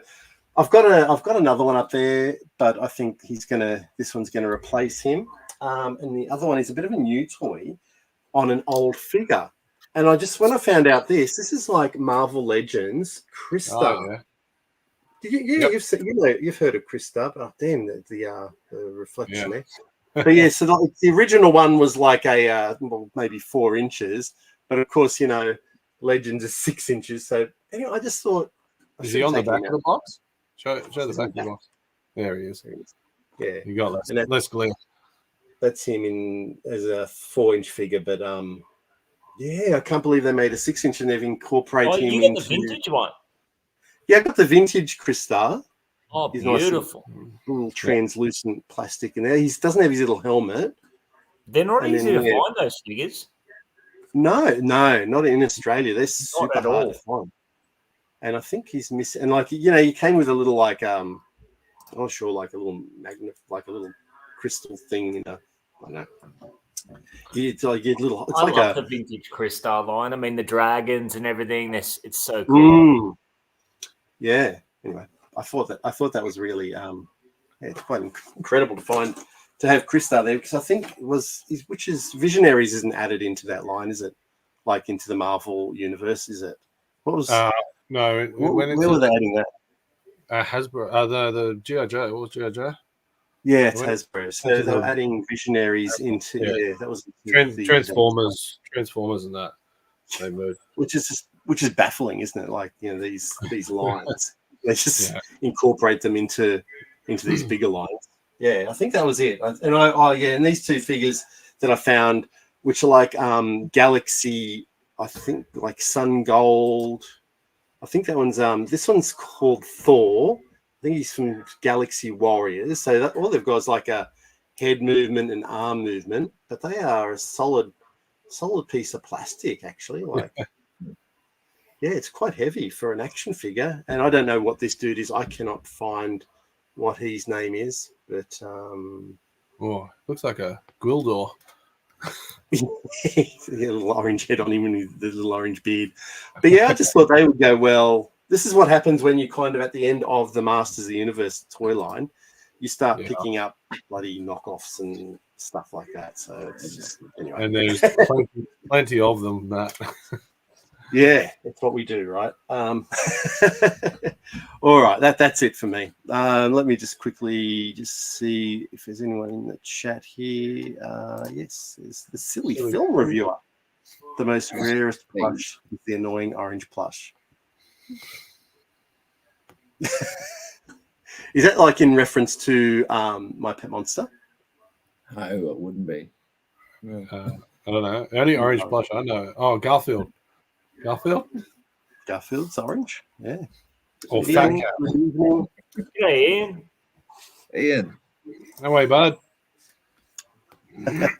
I've got another one up there, but I think this one's gonna replace him. And the other one is a bit of a new toy on an old figure. And when I found out this is like Marvel Legends Krista. Oh, yeah. You've heard of Krista, but damn the reflection there. But yeah, so the original one was like maybe 4 inches, but of course Legends is 6 inches. So anyway, I just thought. Is he on the back of the box? Show the back of the box. There he is. Yeah, you got less glare. That's him as a 4-inch figure, but yeah, I can't believe they made a 6-inch and they've incorporated him. You got the vintage one. Yeah, I got the vintage Krista. Oh, he's beautiful. Nice little translucent plastic in there. He doesn't have his little helmet. They're not easy to find those figures. No, not in Australia. They're super hard to find. And I think he's missing. And he came with a little I'm not sure, like a little magnet, like a little crystal thing. I don't know. It's like a little. It's I love the vintage Krista line. I mean, the dragons and everything. It's so cool. Yeah. Anyway, I thought that was really it's quite incredible to have Krista there, because I think which is Visionaries isn't added into that line, is it? Like into the Marvel universe, is it? What was no? where were they adding that? Hasbro, the G.I. Joe. What was G.I. Joe? Yeah, it's Hasbro. So they were adding Visionaries into that was Transformers and that they moved, which is baffling, isn't it? Like, you know, these lines, they just incorporate them into these bigger lines. Yeah, I think that was it. And these two figures that I found, which are like Galaxy, I think like Sun Gold. I think that one's this one's called Thor. I think he's from Galaxy Warriors. So all they've got is like a head movement and arm movement, but they are a solid piece of plastic, actually. Like, yeah, it's quite heavy for an action figure. And I don't know what this dude is. I cannot find what his name is, but looks like a Gwildor. He had a little orange head on him and the little orange beard. But yeah, I just thought they would go well. This is what happens when you kind of at the end of the Masters of the Universe toy line, you start picking up bloody knockoffs and stuff like that. So it's just, anyway. And there's plenty of them. That. Yeah, that's what we do, right? All right, that's it for me. Let me just quickly see if there's anyone in the chat here. Yes, there's the silly film reviewer, the most rarest plush with the annoying orange plush. Is that like in reference to My Pet Monster? No, it wouldn't be. I don't know. The only orange plush I know. Oh, Garfield. Garfield's orange. Yeah. Or Fat Cat. Yeah, Ian. No way, bud. Thanks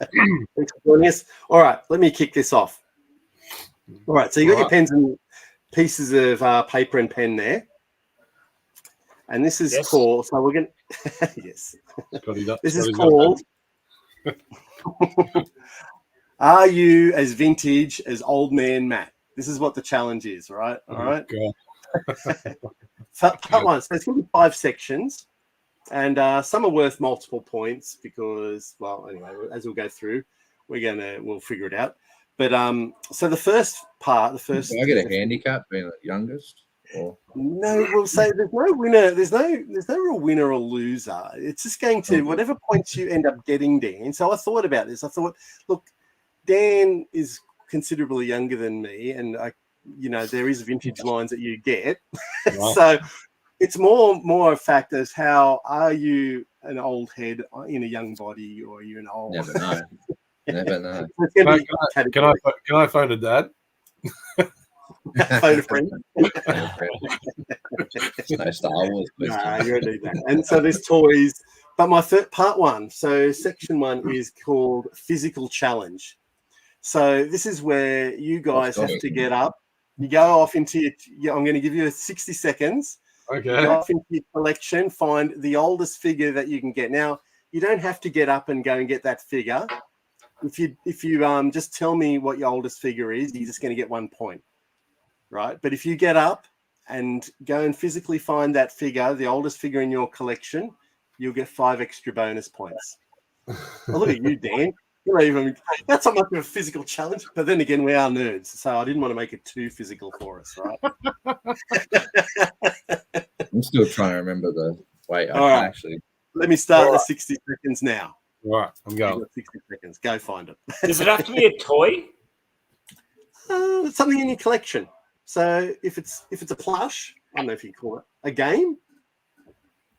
for joining us. All right, let me kick this off. All right, so you got your pens and pieces of paper and pen there. And this is called, so we're going to, yes. This is called, Are You as Vintage as Old Man Matt? This is what the challenge is, right? All right. Part one. So it's going to be 5 sections. And some are worth multiple points because, well, anyway, as we'll go through, we'll figure it out. But so the first part, Do I get a handicap being the youngest? Or? No, we'll say there's no winner. There's no real winner or loser. It's just going to whatever points you end up getting, Dan. So I thought about this. I thought, look, Dan is considerably younger than me, and there is vintage lines that you get. Right. So it's more a fact as how are you an old head in a young body, or are you an old? Never know. Never know. Can I phone a dad? Phone a friend. No Star Wars. Nah, you don't need that. And so there's toys. But my part one, so section 1 is called Physical Challenge. So this is where you guys have to get up. You go off into I'm going to give you 60 seconds. Okay. You go off into your collection, find the oldest figure that you can get. Now, you don't have to get up and go and get that figure. If you just tell me what your oldest figure is, you're just going to get 1 point. Right? But if you get up and go and physically find that figure, the oldest figure in your collection, you'll get 5 extra bonus points. Oh, look at you, Dan. That's not much of a physical challenge, but then again, we are nerds, so I didn't want to make it too physical for us, right? I'm still trying to remember the weight. All right. Actually. Let me start the 60 seconds now. All right, I'm going. 60 seconds. Go find it. Does it have to be a toy? It's something in your collection. So if it's a plush, I don't know if you call it a game,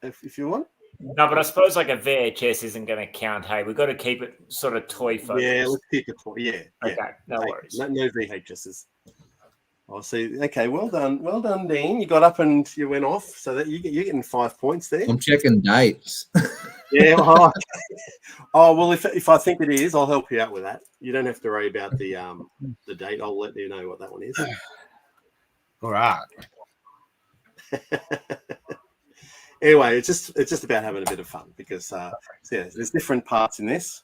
if you want. No, but I suppose like a VHS isn't going to count. Hey, we've got to keep it sort of toy focused. Yeah, let's keep it toy. Yeah. Okay, no worries. No VHSs. I'll see. Okay, well done, Dean. You got up and you went off, so that you're getting 5 points there. I'm checking dates. Yeah. Well, if I think it is, I'll help you out with that. You don't have to worry about the date. I'll let you know what that one is. All right. Anyway, it's just about having a bit of fun because there's different parts in this.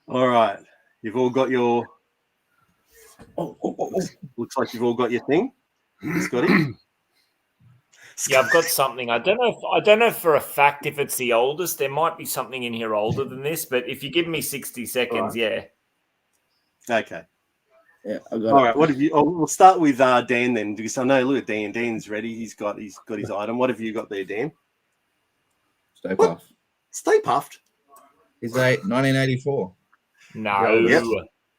All right, you've all got your. Looks like you've all got your thing. Scotty. Yeah, I've got something. I don't know for a fact if it's the oldest. There might be something in here older than this, but if you give me 60 seconds, yeah. Okay. Yeah, I got All it. right. What have you? Oh, we'll start with Dan then, because I know. Look at Dan. Dan's ready. He's got his item. What have you got there, Dan? Stay What? puffed. Stay puffed. Is that 1984? No. Yep.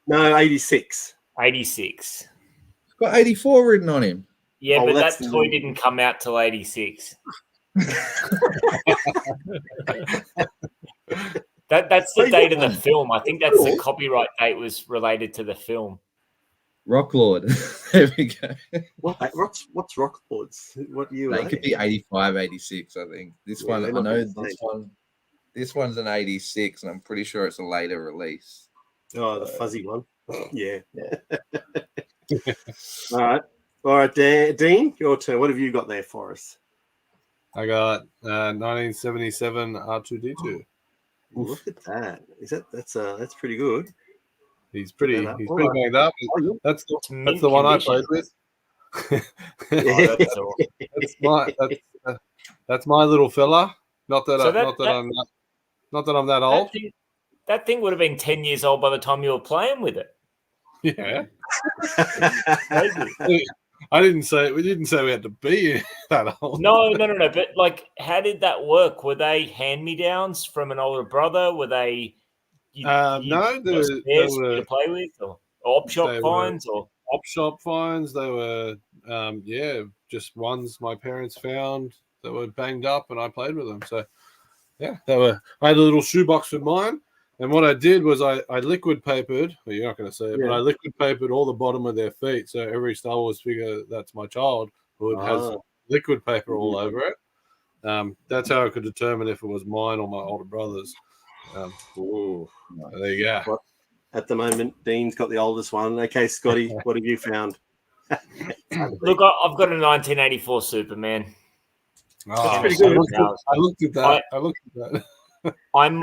No, 86. 86. It's got 84 written on him. Yeah, Oh, but that's that toy didn't come out till 86. That's the date of the film. I think that's the copyright date was related to the film. Rock Lord. There we go. What's Rock Lords? What year? No, it could be 85, 86, I think. This one, I know this one's an 86, and I'm pretty sure it's a later release. Oh, the fuzzy one. Yeah. All right, Dean, your turn. What have you got there for us? I got 1977 R2D2. Look at that. That's pretty good. He's pretty that up. banged up. Oh, That's the one I played with. That's my little fella. Not that I'm that old. That thing would have been 10 years old by the time you were playing with it. Yeah. I didn't say we had to be that old. No. But like, how did that work? Were they hand-me-downs from an older brother? Were they? No, they were to play with, or op shop finds, or op shop finds. They were, just ones my parents found that were banged up, and I played with them. So, yeah, I had a little shoebox with mine. And what I did was I liquid papered, well, you're not going to see it, but I liquid papered all the bottom of their feet. So every Star Wars figure that's my childhood has liquid paper all over it. That's how I could determine if it was mine or my older brother's. There you go. Well, at the moment, Dean's got the oldest one. Okay, Scotty, what have you found? Look, I've got a 1984 Superman. That's pretty good. I looked at that. I'm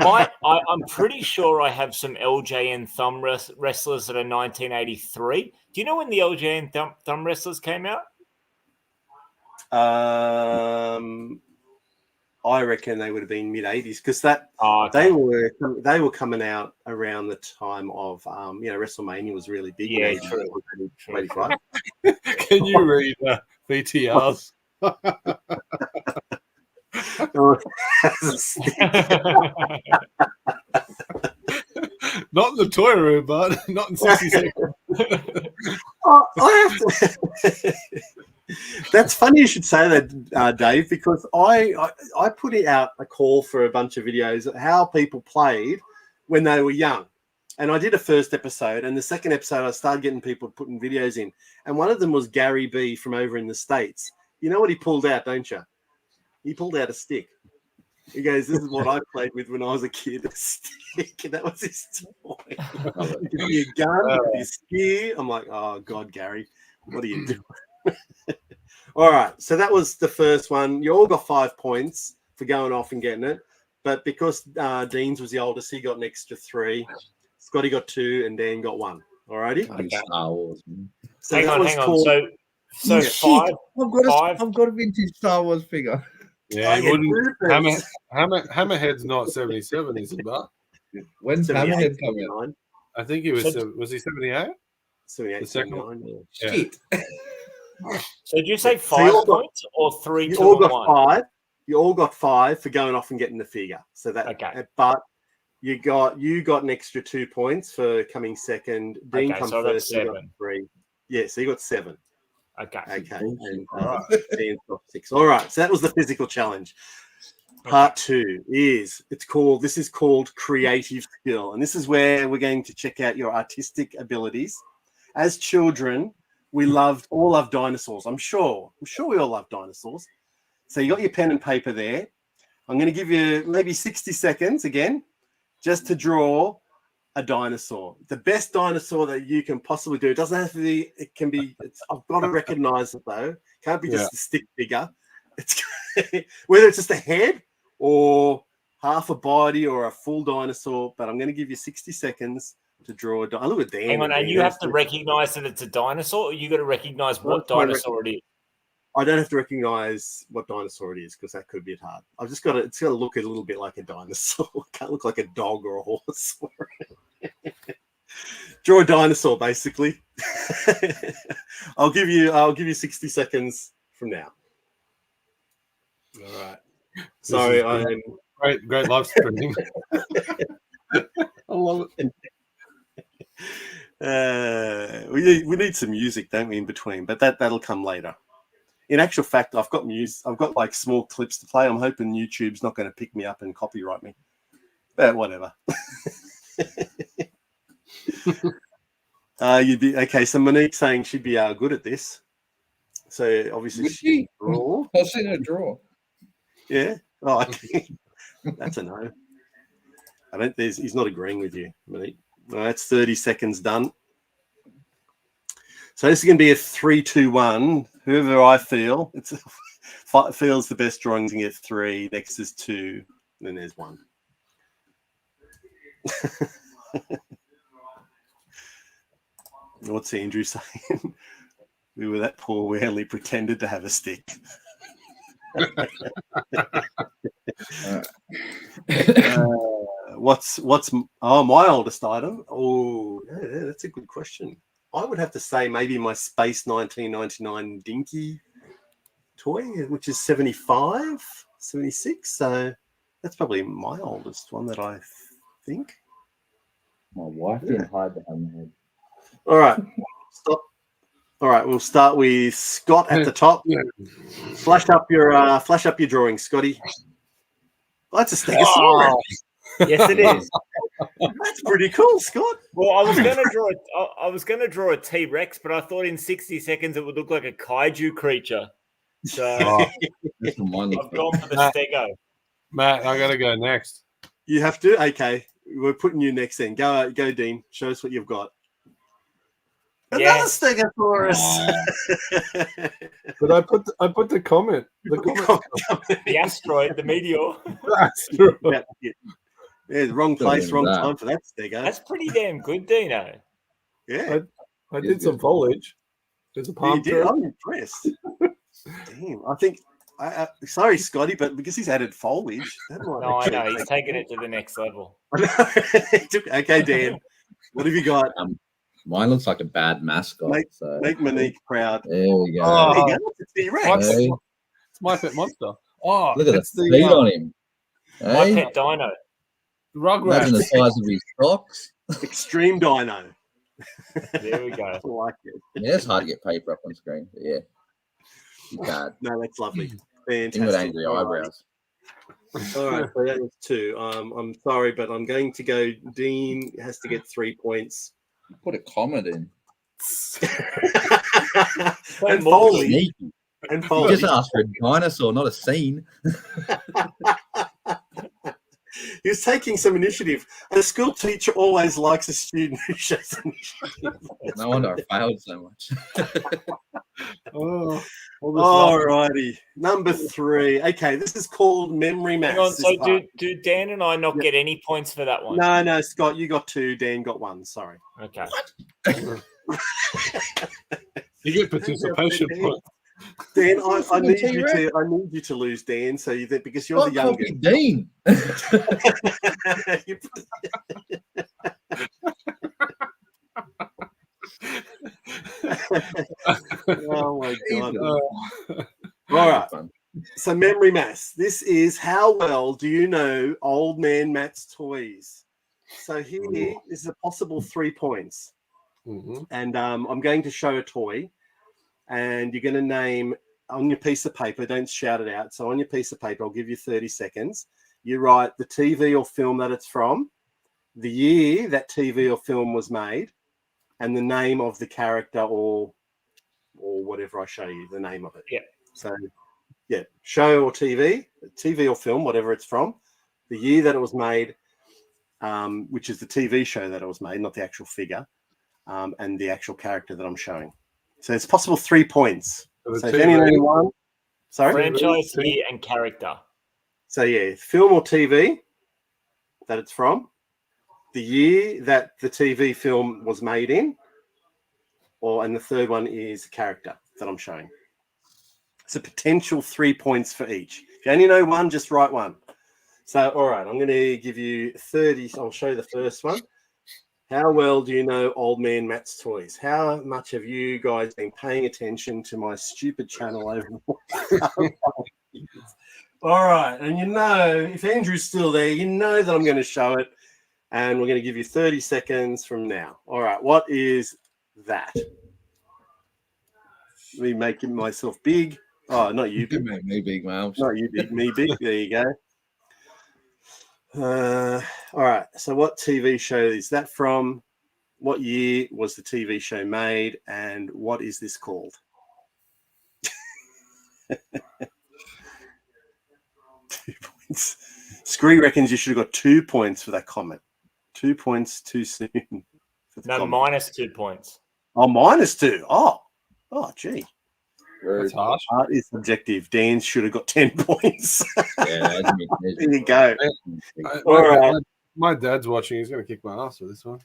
pretty sure I have some LJN thumb wrestlers that are 1983. Do you know when the LJN thumb wrestlers came out? I reckon they would have been mid 80s because they were coming out around the time of WrestleMania was really big. Yeah, true. 85. Can you read VTRs? Not in the toy room, but not in 60 seconds. I have to. That's funny you should say that, Dave, because I put out a call for a bunch of videos of how people played when they were young. And I did a first episode, and the second episode I started getting people putting videos in. And one of them was Gary B from over in the States. You know what he pulled out, don't you? He pulled out a stick. He goes, "This is what I played with when I was a kid, a stick." And that was his toy. It could be a gun, it could be a spear. I'm like, oh, God, Gary, what are you doing? All right, so that was the first one. You all got 5 points for going off and getting it. But because Dean's was the oldest, he got an extra 3. Scotty got 2, and Dan got 1. All righty? Star Wars. So hang on. So five. I've got a vintage Star Wars figure. Yeah, Hammerhead's not 77, is it? But when's Hammerhead coming out? I think he was. Was he 78? 78. The second one. Yeah. Shit. So did you say 5 points or 3, 2, all got 1? 5. You all got 5 for going off and getting the figure. So that. Okay. But you got an extra 2 points for coming second. Dean comes first. So you got 3. Yeah, so you got 7. Okay. And Dean's got 6. All right. So that was the physical challenge. Part 2 is called creative skill, and this is where we're going to check out your artistic abilities. As children, we all love dinosaurs. I'm sure we all love dinosaurs. So you got your pen and paper there. I'm going to give you maybe 60 seconds again, just to draw a dinosaur. The best dinosaur that you can possibly do. It doesn't have to be. It can be. I've got to recognize it though. Can't be just a stick figure. It's whether it's just a head or half a body or a full dinosaur. But I'm going to give you 60 seconds to draw a dinosaur. Look at Dan. Hang on, and you have to recognize that it's a dinosaur, or you got to recognize what dinosaur it is. I don't have to recognize what dinosaur it is because that could be hard. I've just got to. It's got to look a little bit like a dinosaur. It can't look like a dog or a horse. Draw a dinosaur, basically. I'll give you 60 seconds from now. All right. Sorry, I'm great live streaming. I love it. We need some music, don't we, in between? But that'll come later. In actual fact, I've got music. I've got like small clips to play. I'm hoping YouTube's not going to pick me up and copyright me. But whatever. You'd be okay. So Monique saying she'd be good at this. So obviously she draw. I've seen her draw. Yeah. Oh, okay. That's a no. I don't. He's not agreeing with you, Monique. No, that's 30 seconds done. So this is going to be a 3-2-1. Whoever I feel feels the best drawing can get 3. Next is 2. And then there's 1. What's Andrew saying? We were that poor we only pretended to have a stick. What's my oldest item? Oh, yeah, that's a good question. I would have to say maybe my Space 1999 Dinky toy, which is 75, 76. So that's probably my oldest one that I think. My wife didn't hide behind my head. All right, stop. All right, we'll start with Scott at the top. Flash up your drawing, Scotty. Oh, that's a stegosaurus. Oh, yes, it is. That's pretty cool, Scott. Well, I was gonna draw a T-Rex, but I thought in 60 seconds it would look like a kaiju creature. So I've gone for the stego. Matt, I gotta go next. You have to? Okay. We're putting you next then. Go, Dean. Show us what you've got. Yes. Another stegosaurus. But I put the comment. The asteroid, the meteor. Yeah, wrong place, wrong time for that stego. That's pretty damn good, Dino. Yeah. I did some foliage. There's a palm tree. I'm impressed. Damn. I think sorry, Scotty, but because he's added foliage. No, I know. He's taking it to the next level. Okay, Dan. What have you got? Mine looks like a bad mascot. Make Monique proud. There we go. Oh, there you go. It's a T-Rex. It's my pet monster. Oh, look at the feet on him. My pet dino. Rugrat. Imagine the size of his socks. Extreme dino. There we go. I like it. Yeah, it's hard to get paper up on screen. But yeah. Bad. No, that's lovely. Fantastic. With angry eyebrows. All right, so that was 2. I'm sorry, but I'm going to go. Dean has to get 3 points. Put a comment in. And Foley. And You Foley. just asked for a dinosaur, not a scene. He was taking some initiative. A school teacher always likes a student who shows initiative. No wonder I failed so much. All righty. Number 3. Okay, this is called Memory Mass. Hang on, so do Dan and I not get any points for that one? No, Scott, you got 2. Dan got 1. Sorry. Okay. You get participation points. Dan, I need you to lose, Dan, so that because you're the youngest. Dean. Oh my god! All right. So Memory Mass. This is how well do you know Old Man Matt's toys? So here is a possible 3 points, and I'm going to show a toy. And you're going to name on your piece of paper, don't shout it out. So on your piece of paper, I'll give you 30 seconds. You write the TV or film that it's from, the year that TV or film was made, and the name of the character or whatever I show you, the name of it. Yeah. So, yeah, show or TV or film, whatever it's from, the year that it was made, which is the TV show that it was made, not the actual figure, and the actual character that I'm showing. So it's possible 3 points. So if anyone, sorry, franchise, year, and character. So yeah, film or TV that it's from, the year that the TV film was made in, and the third one is character that I'm showing. It's a potential 3 points for each. If you only know one, just write one. So, all right, I'm going to give you 30. I'll show you the first one. How well do you know Old Man Matt's Toys? How much have you guys been paying attention to my stupid channel over All right, and you know, if Andrew's still there, you know that I'm going to show it, and we're going to give you 30 seconds from now. All right, what is that? Me making myself big. Oh, not you big. Make me big, man. Not you big, me big. There you go. All right, so what TV show is that from? What year was the TV show made, and what is this called? 2 points. Scree reckons you should have got 2 points for that comment. 2 points too soon. No, comment. -2 points. Oh, -2. Oh, gee. That's harsh. Art is subjective. Dan should have got 10 points. Yeah, there you go. All right. My dad's watching. He's going to kick my ass for this one.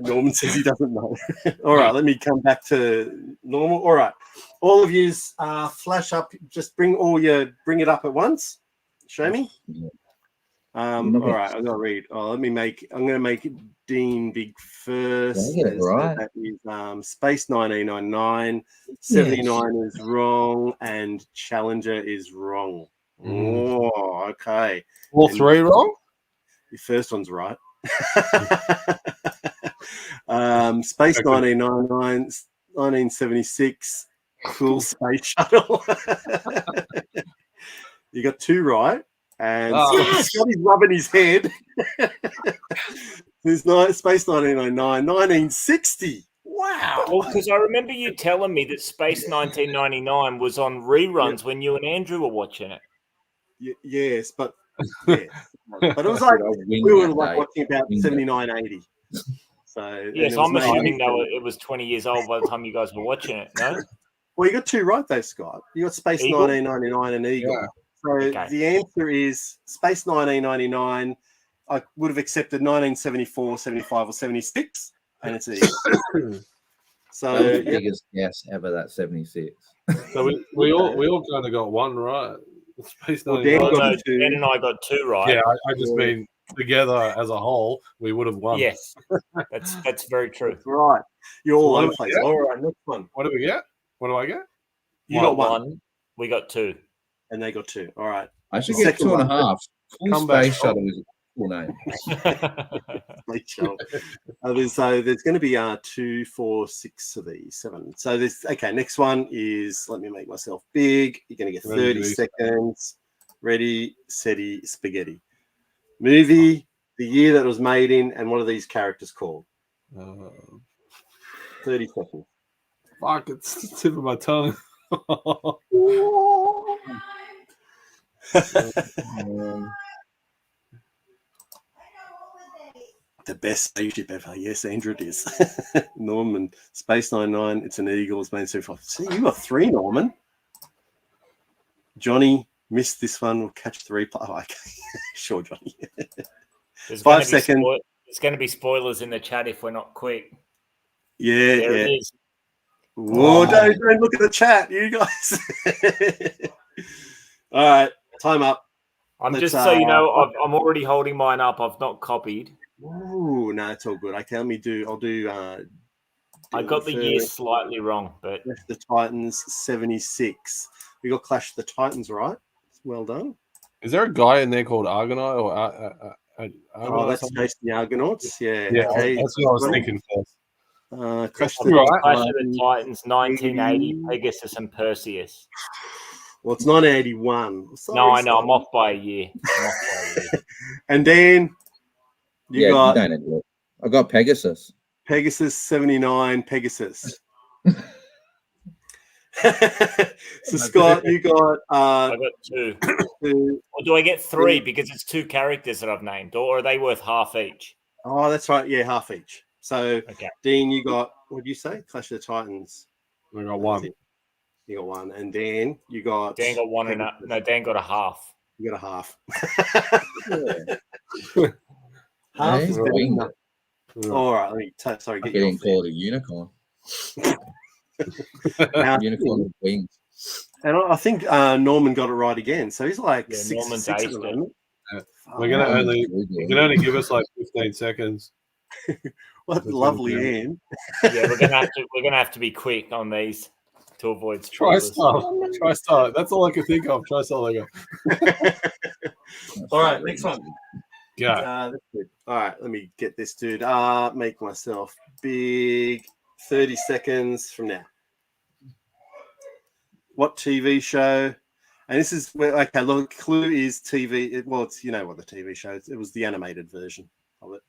Norman says he doesn't know. All right, let me come back to normal. All right, all of you flash up. Just bring it up at once. Show me. All right, I've got to read. I'm going to make Dean big first. Right. That is Space 1999. 79 is wrong, and Challenger is wrong. Oh, okay. All three wrong? Your first one's right. Space 1999, 1976, cool space shuttle. You got 2 right. And Scotty's rubbing his head. There's Space 1999, 1960. Wow. Well, because I remember you telling me that Space 1999 was on reruns when you and Andrew were watching it. Yes, but it was like we were like watching about 79, 80. So yes, I'm assuming though it was 20 years old by the time you guys were watching it. No. Well, you got 2 right though, Scott. You got Space Eagle? 1999 and Eagle. Yeah. So the answer is Space 1999. I would have accepted 1974, 75, or 76, and it's Eagle. So that was the biggest guess ever. That 76. So we all kind of got 1 right. Space 1999. Dan and I got 2 right. Yeah, I just mean together as a whole, we would have won. Yes, that's very true. That's right. You're all over the place. All right, next one. What do we get? What do I get? You got 1. We got 2. And they got 2. All right. I should get 2.5. Cool space shuttle is a cool name. So there's going to be 2, 4, 6 of these, 7. So next one is, let me make myself big. You're going to get 30 seconds. Ready, steady, spaghetti. Movie, the year that it was made in, and what are these characters called? 30 seconds. Fuck, it's the tip of my tongue. The best spaceship ever. Yes, Andrew, it is. Norman, Space 99, it's an Eagle, it's made 75. See, you got 3, Norman. Johnny missed this one. We'll catch 3. Oh, okay. Sure, Johnny. 5 seconds. It's going to be spoilers in the chat if we're not quick. Yeah, there it is. Whoa, don't look at the chat, you guys. All right, time up. Just so you know, I'm already holding mine up. I've not copied. Ooh, no, it's all good. Okay, I'll do. I got the year slightly wrong, but the Titans 76. We got Clash of the Titans, right? Well done. Is there a guy in there called Argonaut or that's chasing the Argonauts. Yeah, okay. That's what I was thinking first. Clash of the Titans, 1980, Pegasus and Perseus. Well, it's 1981. Sorry, no, I know. I'm off by a year. And then I got Pegasus. Pegasus 79. Pegasus. So Scott, you got. I got 2. Or do I get 3 because it's 2 characters that I've named, or are they worth half each? Oh, that's right. Yeah, half each. So, Dean, you got, what did you say? Clash of the Titans. I got 1. You got 1. And Dan, you got... Dan got 1 and no, Dan got a half. You got a half. Half is better. All right, let me... Sorry, get getting called a unicorn. Unicorn with wings. And I think Norman got it right again. So he's like 6 Norman's 6 at aced the it. moment. We're gonna only you can only give us like 15 seconds. What lovely Anne. Yeah, we're gonna have to be quick on these to avoid spoilers. TriStar. That's all I can think of. TriStar. All right, next one. Yeah. That's good. All right, let me get this dude. Make myself big. 30 seconds from now. What TV show? And this is where, okay, look, clue is TV. Well, it's, you know what the TV show is. It was the animated version of it.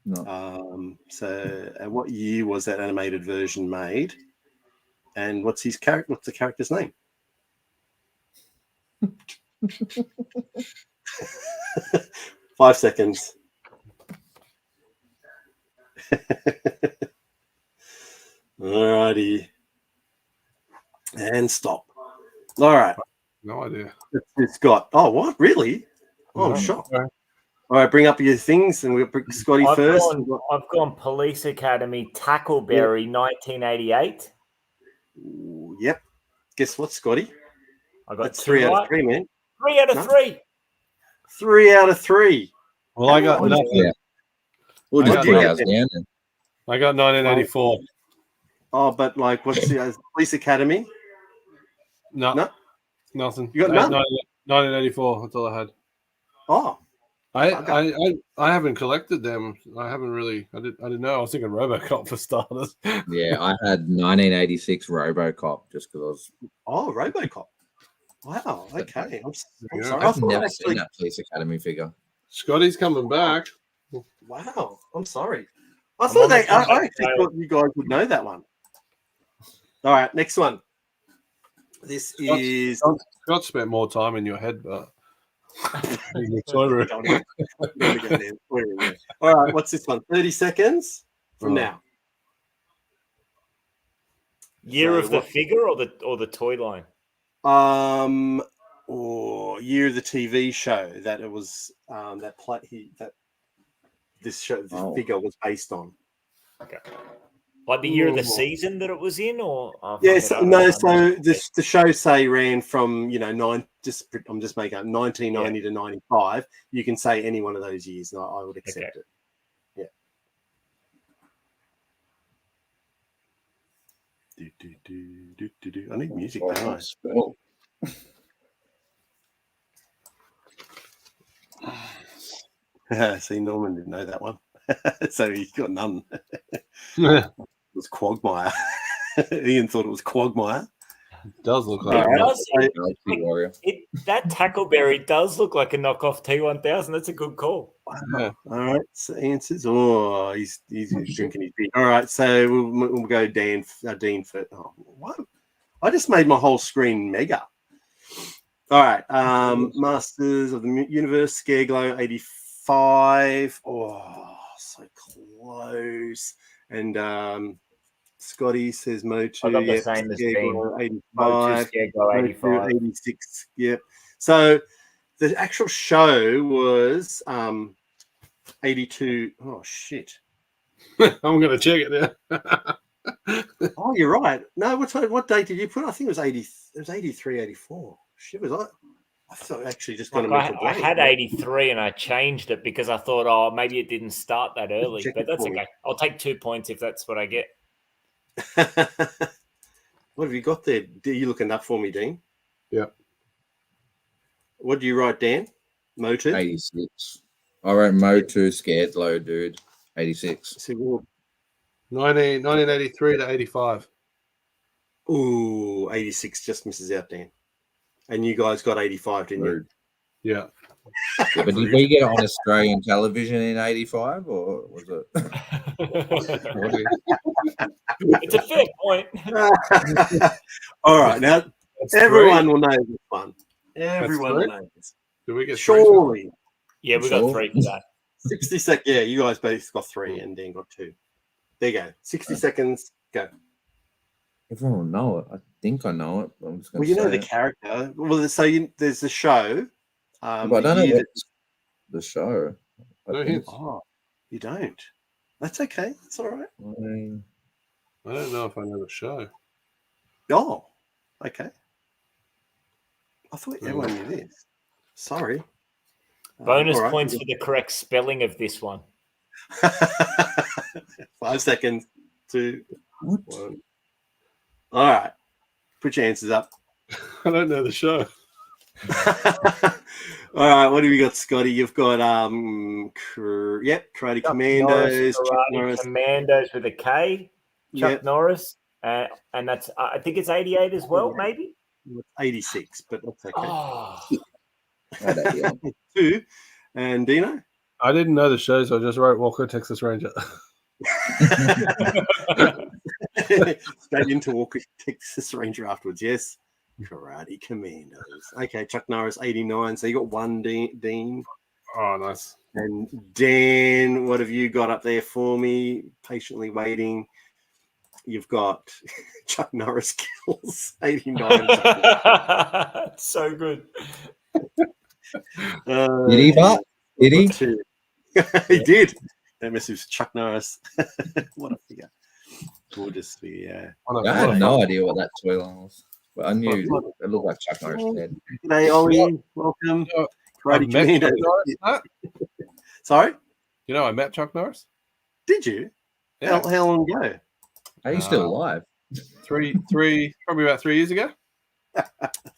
No. So, and what year was that animated version made? And what's his character? What's the character's name? 5 seconds. Alrighty. And stop. All right. No idea. It's got. Oh, what? Really? Oh, I'm shocked. All right, bring up your things, and we'll bring Scotty first. I've gone Police Academy, Tackleberry, 1988. Yep. Guess what, Scotty? I got That's 3 out of 3, man. 3 out of 3. 3 out of 3. Well, I got nothing. Yeah. We'll just put ours down. I got 1984. Oh, but like, what's the Police Academy? No, nothing. You got none? 1984. That's all I had. Oh, I haven't collected them. I haven't really. I didn't know. I was thinking RoboCop for starters. Yeah, I had 1986 RoboCop just because I was. Oh, RoboCop. Wow. Okay. I'm Yeah. sorry. I've never seen that Police Academy figure. Scotty's coming back. Wow. I'm sorry. I actually thought you guys would know that one. All right. Next one. This is. Scott spent more time in your head, but. All right. What's this one? 30 seconds from now. Year of the figure or the toy line? Or year of the TV show that it was this figure was based on. Okay. Like the year of the season that it was in, or yes, no. So the show ran from I'm just making up 1990 to 95. You can say any one of those years, and I would accept it. Yeah. I need music. See, Norman didn't know that one, so he got none. It was Quagmire. Ian thought it was Quagmire. It does look like that Tackleberry does look like a knockoff T1000. That's a good call. Wow. All right. So answers. Oh, he's drinking his beer. All right. So we'll go Dean for. Oh, what? I just made my whole screen mega. All right. Masters of the Universe, Scareglow 85. Oh, so close. And Scotty says Motu. I got the same as Scareglow 85. Scareglow 85. 86. Yep. So the actual show was 82. Oh shit. I'm gonna check it now. Oh, you're right. No, what date did you put? I think it was 80. It was 83, 84. Shit, was I thought actually just going to make I had 83 and I changed it because I thought, oh, maybe it didn't start that early. But that's okay. I'll take 2 points if that's what I get. What have you got there? Are you looking up for me, Dean? Yeah. What do you write, Dan? Motu? 86. I wrote Motu, Scareglow, dude. 86. 1983 to 85. Ooh, 86 just misses out, Dan. And you guys got 85, didn't you? Yeah. But did we get it on Australian television in 85 or was it? It's a fair point. All right. Now, everyone will know this one. Everyone will know this. Did we get surely? Yeah, we got 3 for that. 60 seconds. Yeah, you guys both got 3 and Dan got 2. There you go. 60 seconds. Go. Everyone will know it. I think I know it. But I'm just you know the character. Well, so there's the show. But I don't know what's the show. Oh, you don't. That's okay. That's all right. I don't know if I know the show. Oh, okay. I thought everyone knew this. Sorry. Bonus all right. points for the correct spelling of this one. 5 seconds. 2, 1. All right. Put your answers up. I don't know the show. All right, what have you got, Scotty? You've got Karate Chuck Commandos, Norris, Karate Commandos with a K. Chuck Norris, and that's I think it's 88 as well, maybe 86, but that's okay. Oh. 2, and Dino. I didn't know the show, so I just wrote Walker, Texas Ranger. Straight into Walker, Texas Ranger afterwards. Yes. Karate Commandos. Okay, Chuck Norris, 89. So you got 1, Dean. Oh, nice. And Dan, what have you got up there for me? Patiently waiting. You've got Chuck Norris kills, 89. So good. Did he, Bart? Did he? He did. That mess with Chuck Norris. What a figure. Gorgeous figure, yeah. I had no idea what that toy line was. But I knew it looked like Chuck Norris did. Hey, Ollie, welcome. Karate Commandos. Sorry? You know, I met Chuck Norris. Did you? Yeah. How long ago? Are you still alive? Probably about 3 years ago.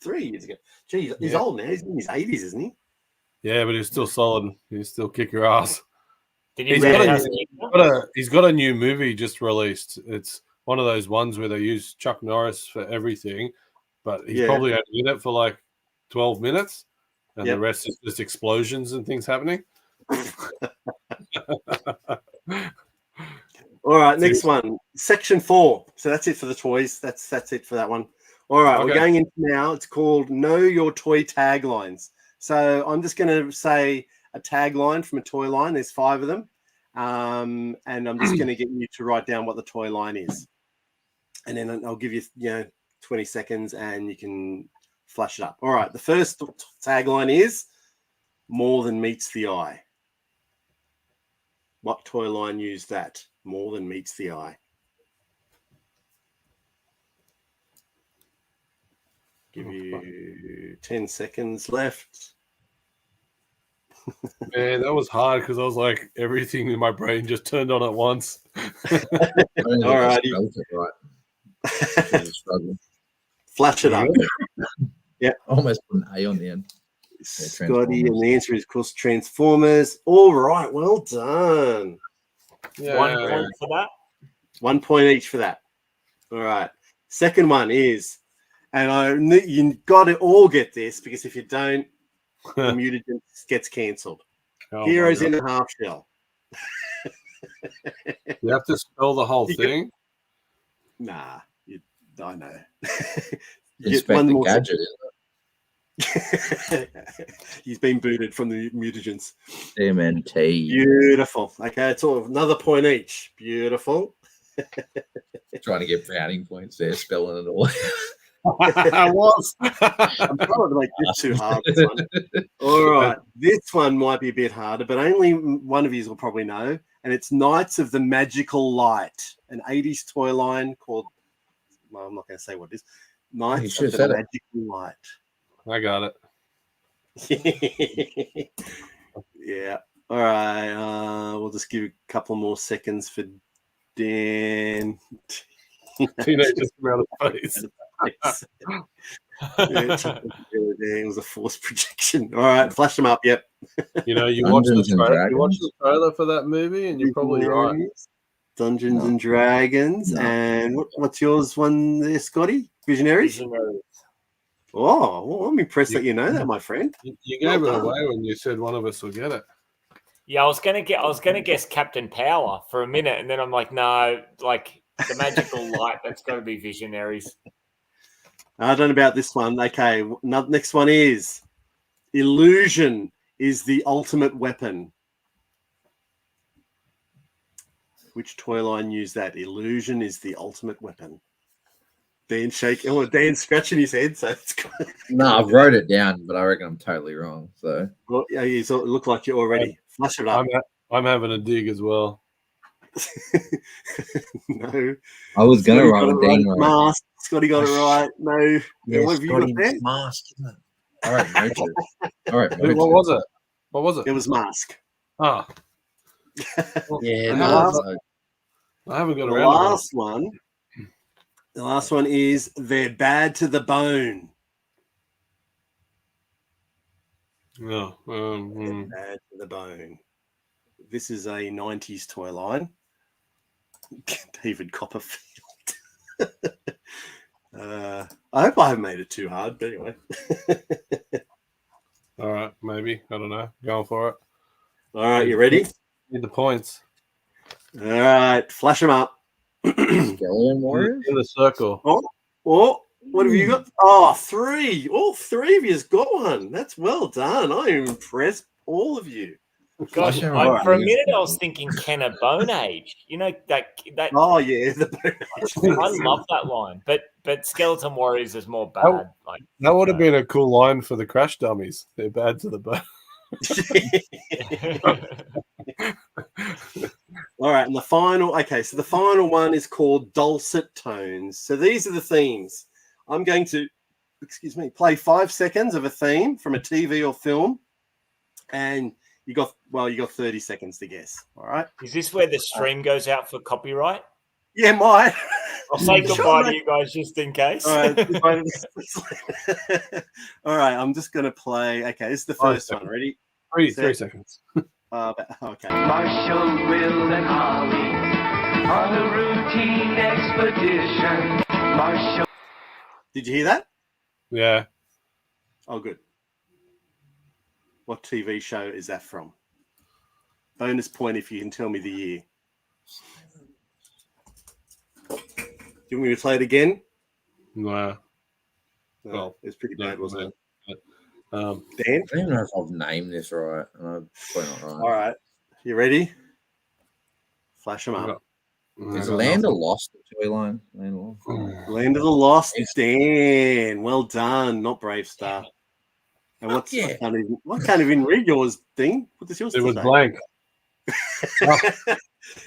3 years ago. Gee, he's old now. He's in his 80s, isn't he? Yeah, but he's still solid. He's still kick your ass. Did you He's got a new movie just released. It's one of those ones where they use Chuck Norris for everything, but he's probably only in it for like 12 minutes, and the rest is just explosions and things happening. All right, next one. Section 4. So that's it for the toys. That's it for that one. All right, We're going into now. It's called Know Your Toy Taglines. So I'm just going to say a tagline from a toy line. There's 5 of them. And I'm just going to get you to write down what the toy line is. And then I'll give you, 20 seconds and you can flash it up. All right, the first tagline is more than meets the eye. What toy line used that? More than meets the eye. Give you 10 seconds left. Man, that was hard because I was like, everything in my brain just turned on at once. All right. Flash it up. Yeah. Almost put an A on the end. Scotty, and the answer is, of course, Transformers. All right. Well done. Yeah. 1 point for that. 1 point each for that. All right. Second one is, and you got to all get this because if you don't, the Mutagents gets cancelled. Heroes in a half shell. You have to spell the whole thing? Nah, I know. Inspector Gadget. He's been booted from the Mutagents. MNT. Beautiful. Okay, it's all another point each. Beautiful. Trying to get browning points there, spelling it all. I was. I'm trying to make this too hard. This one. All right, this one might be a bit harder, but only one of you will probably know. And it's Knights of the Magical Light, an 80s toy line called. Well, I'm not going to say what it is. Knights of the Magical Light. I got it. Yeah. All right. We'll just give a couple more seconds for Dan. Teenagers around the face. It was a forced projection. All right, flash them up. Yep. You watch the trailer for that movie, and you're probably right. Dungeons and Dragons. No. And what's yours one there, Scotty? Visionaries? Oh, well, I'm impressed that you know that, my friend. You gave it away when you said one of us will get it. Yeah, I was gonna guess Captain Power for a minute, and then I'm like, no, like the magical light. That's got to be Visionaries. I don't know about this one. Okay, next one is illusion is the ultimate weapon. Which toy line used that? Illusion is the ultimate weapon. Dan's shaking. Oh, Dan's scratching his head. So it's good. No, I wrote it down, but I reckon I'm totally wrong. So well, yeah, it looked like you already flash it up. I'm having a dig as well. No. I was going to write Scotty with got it Dean. right. Mask. Scotty got it right. No. Yeah, What have you got there? Mask, isn't it? All right, Motu. All right, What Motu. was it? What was it? It was Mask. Ah, Yeah, And no, I haven't got the around to last one. The last one is They're Bad to the Bone. it. No. Bad to the Bone. This is a 90s toy line. David Copperfield. I hope I haven't made it too hard, but anyway. All right, maybe. I don't know. Going for it. All right, you ready? Need the points. All right, flash them up. Skeleton Warriors? In the circle. Oh, what have you got? Oh, 3. All 3 of you's got one. That's well done. I am impressed, all of you. Gosh, for a minute I was thinking Ken a Bone Age. You know that. Oh yeah, the I love that line, but Skeleton Warriors is more bad. Like That would have been a cool line for the Crash Dummies. They're bad to the bone. All right, and the final. Okay, so the final one is called Dulcet Tones. So these are the themes. I'm going to, play 5 seconds of a theme from a TV or film, and you got 30 seconds to guess. All right. Is this where the stream goes out for copyright? Yeah, might. I'll say goodbye to you guys just in case. All right. All right. I'm just going to play. Okay, this is the first one. Ready? 3 seconds. Okay. Marshall, Will, and Holly on a routine expedition. Marshall. Did you hear that? Yeah. Oh, good. What TV show is that from? Bonus point if you can tell me the year. Do you want me to play it again? Nah. No, Well, it's pretty bad, wasn't it? Dan? I don't even know if I've named this right. I'm probably not right. All right. You ready? Flash them up. Is Land of Lost the toy line? Land of Lost. Land of the Lost, Dan. Well done. Not Brave Star. And what's yeah. I can't even read yours thing. What does yours It was say? blank.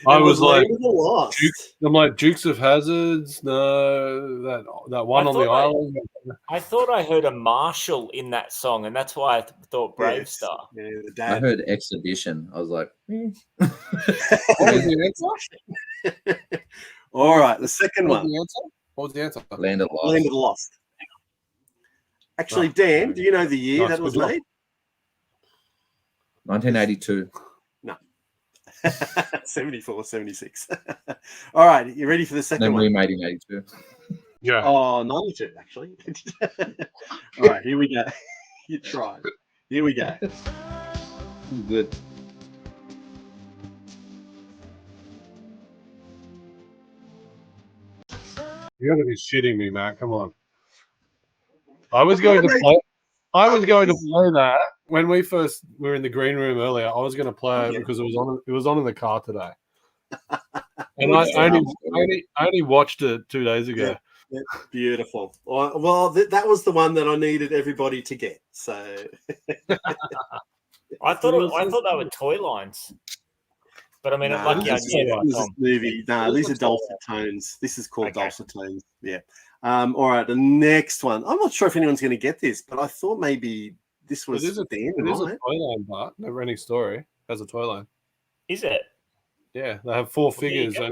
I was like, Land of the Lost. I'm like Dukes of Hazards. No, that one on the island. I thought I heard a Marshall in that song, and that's why I thought Brave Yes. Star. Yeah, the I dad. heard Exhibition. I was like, What was the answer? All right, the second What one. was the answer? Land of Lost. Land of the Lost. Actually, Dan, do you know the year Nice, that was good job. made? 1982. 74, 76. All right, you ready for the second Then one? remade in 82. Yeah. Oh, 92, actually. All right, here we go. You tried. Here we go. Good. You're gonna be shitting me, Matt. Come on. I was going to play that when we first were in the green room earlier. I was going to play it because it was on in the car today, and I only watched it 2 days ago. Yeah, beautiful. Well, that was the one that I needed everybody to get. So I thought they were toy lines, but I mean, Nah, lucky I this knew is that. movie. No, This these are looks dulcet tones. This is called Okay. dulcet tones. Yeah. All right, the next one. I'm not sure if anyone's going to get this, but I thought maybe this was It is a Dan, It is a right? toy line, but Never Ending Story has a toy line. Is it? Yeah, they have 4 there you figures go.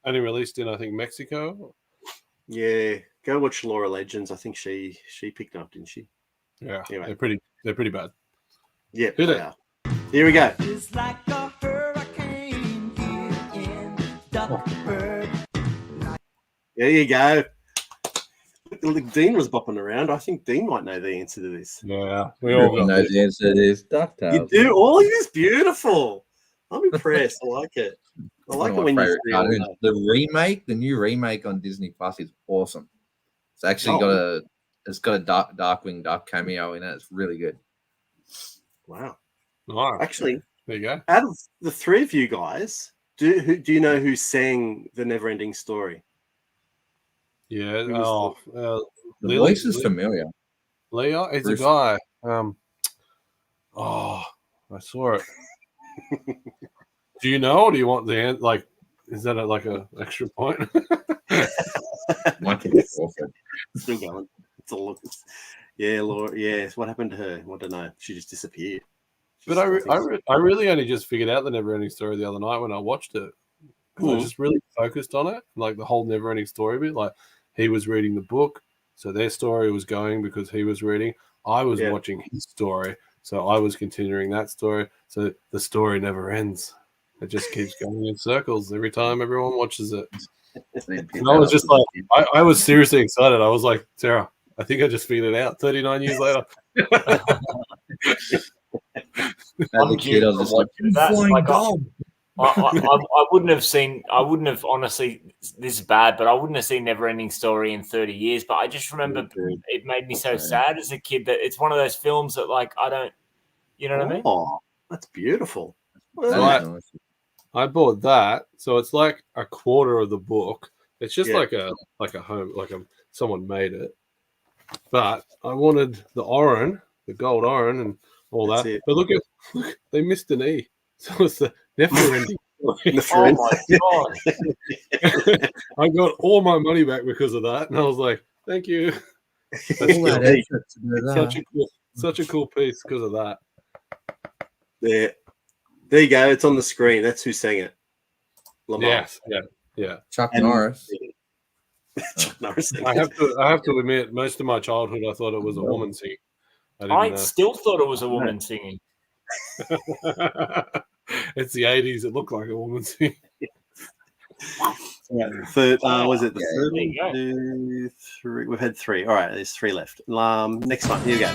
only released in I think Mexico. Yeah. Go watch Laura Legends. I think she picked up, didn't she? Yeah, Anyway. they're pretty bad. Yeah, Hit they it. are. Here we go. It's like a hurricane here in Duckburg. There you go. Look, Dean was bopping around. I think Dean might know the answer to this. Yeah, we all Everyone got knows this. the answer to this. You DuckTales. do. All of this beautiful. I'm impressed. I like it. I like it One of my when you favorite see all cartoons. that. The new remake on Disney Plus is awesome. It's actually Oh. got a Darkwing Duck cameo in it. It's really good. Wow. Nice. Actually, There you go. out of the 3 of you guys, do you know who sang the Never-Ending Story? Yeah. Who was The Lily- voice is familiar. Leo, it's Bruce. a guy. I saw it. Do you know, or do you want the like? Is that like a extra point? Might be awful. Still going. It's all. Yeah, Laura. Yeah, what happened to her? I don't know. She just disappeared. But I really only just figured out the Never-Ending Story the other night when I watched it. Because I was just really focused on it, like the whole Never-Ending Story bit. Like he was reading the book, so their story was going because he was reading. I was watching his story, so I was continuing that story. So the story never ends. It just keeps going in circles every time everyone watches it. And I was just like, I was seriously excited. I was like, Sarah, I think I just figured it out 39 years later. As a kid, I was just like, flying dog. I wouldn't have honestly, this is bad, but I wouldn't have seen Never-Ending Story in 30 years. But I just remember it made me so sad as a kid that it's one of those films that, like, I don't, you know what I mean? Oh, that's beautiful. So I bought that, so it's like a quarter of the book. It's just like a home, someone made it. But I wanted the Oren, the gold Oren, and all that. It. But look, they missed an E. So it's the Never-Ending Story. Oh my god! I got all my money back because of that, and I was like, "Thank you." Such a cool piece because of that. There you go. It's on the screen. That's who sang it. Lamar. Yes, yeah. Chuck Norris. Chuck Norris. I have to admit, most of my childhood, I thought it was a woman singing. I still thought it was a woman singing. It's the 80s. It looked like a woman singing. Third, was it the third one? 2, 3? We've had 3. All right, there's 3 left. Next one. Here you go.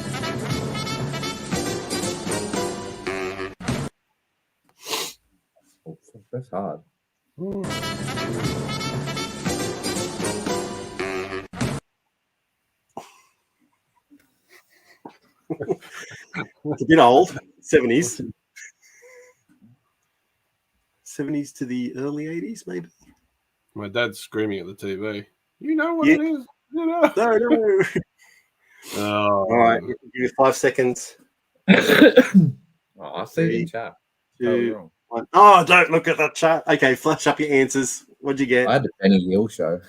That's hard. It's a bit old. 70s. 70s to the early 80s, maybe. My dad's screaming at the TV. You know what it is? You know? No. Oh. All right, give you 5 seconds. I see the chat. 2, 1. Oh, don't look at that chat. Okay, flash up your answers. What'd you get? I had the Benny Hill show.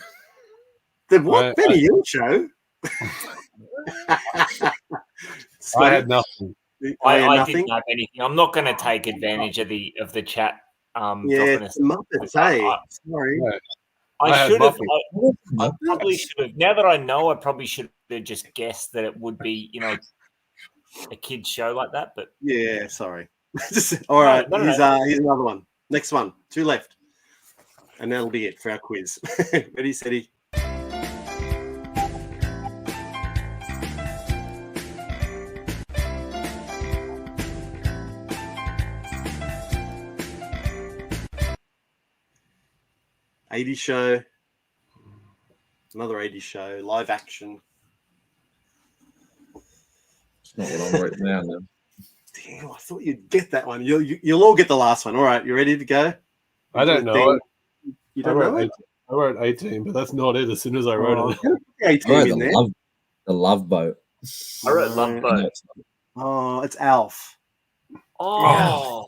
The what? Benny Hill show? I had nothing. I didn't have anything. I'm not going to take advantage of the chat. It's Muppets, hey. Sorry. I should have. I probably should have. Now that I know, I probably should have just guessed that it would be, a kid's show like that. But yeah, sorry. All right, here's another one. Next one, 2 left, and that'll be it for our quiz. Ready, steady. '80s show, another '80s show, live action. It's not what I'm writing down then. Damn, I thought you'd get that one. You'll all get the last one. All right, you ready to go? I don't know it. You don't know it? I wrote 18, but that's not it. As soon as I wrote it, 18 in there. The Love Boat. I wrote Love Boat. Oh, it's Alf. Oh,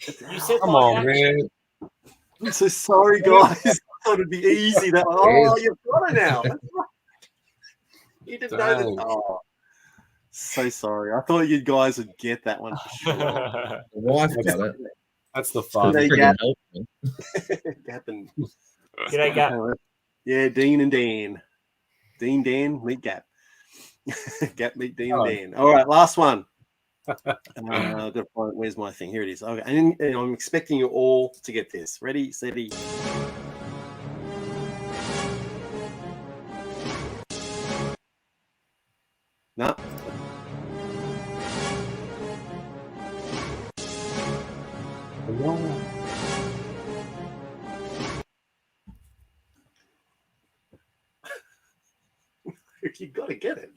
you said come on, man. I'm so sorry, guys. I thought it'd be easy. You've got it now. You didn't know that. Oh, so sorry. I thought you guys would get that one for sure. The wife got it. That's the fun. G'day, Gap. Yeah, Dean and Dan. Dan, meet Gap. Gap, meet Dean and Dan. All right, last one. I've got to find, where's my thing? Here it is. Okay, and I'm expecting you all to get this. Ready, steady. No. You got to get it.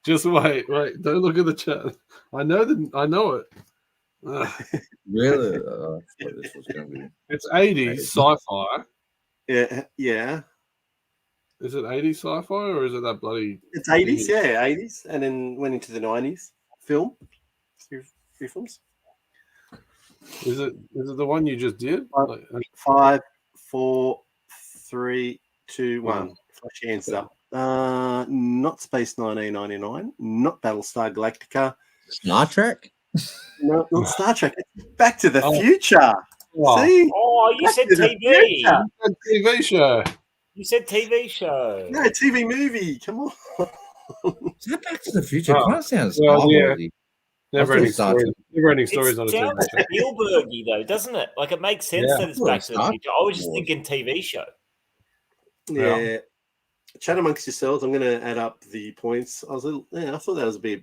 Just wait. Don't look at the chat. I know it. Really? This was gonna be... It's 80s sci-fi. Yeah. Is it 80s sci-fi or is it that bloody? It's 80s, yeah, 80s, and then went into the 90s film. Few films. Is it the one you just did? 5, 4, 3, 2, 1. Flash your answers up. Not Space 1999. Not Battlestar Galactica. Star Trek? No, not Star Trek. Back to the Future. Wow. See? Oh, you said to the TV. future. TV show. You said TV show. No, TV movie. Come on. Is that Back to the Future? Oh. Kind of sounds Well, Star yeah. Wars-y. Never-ending Star stories. Trek. Never-ending stories on It a TV sounds show. Spielberg-y though, doesn't it? Like it makes sense Yeah. that it's Back to the Star Future. I was just Wars. thinking TV show. Yeah. Chat amongst yourselves. I'm going to add up the points. I thought that was a bit.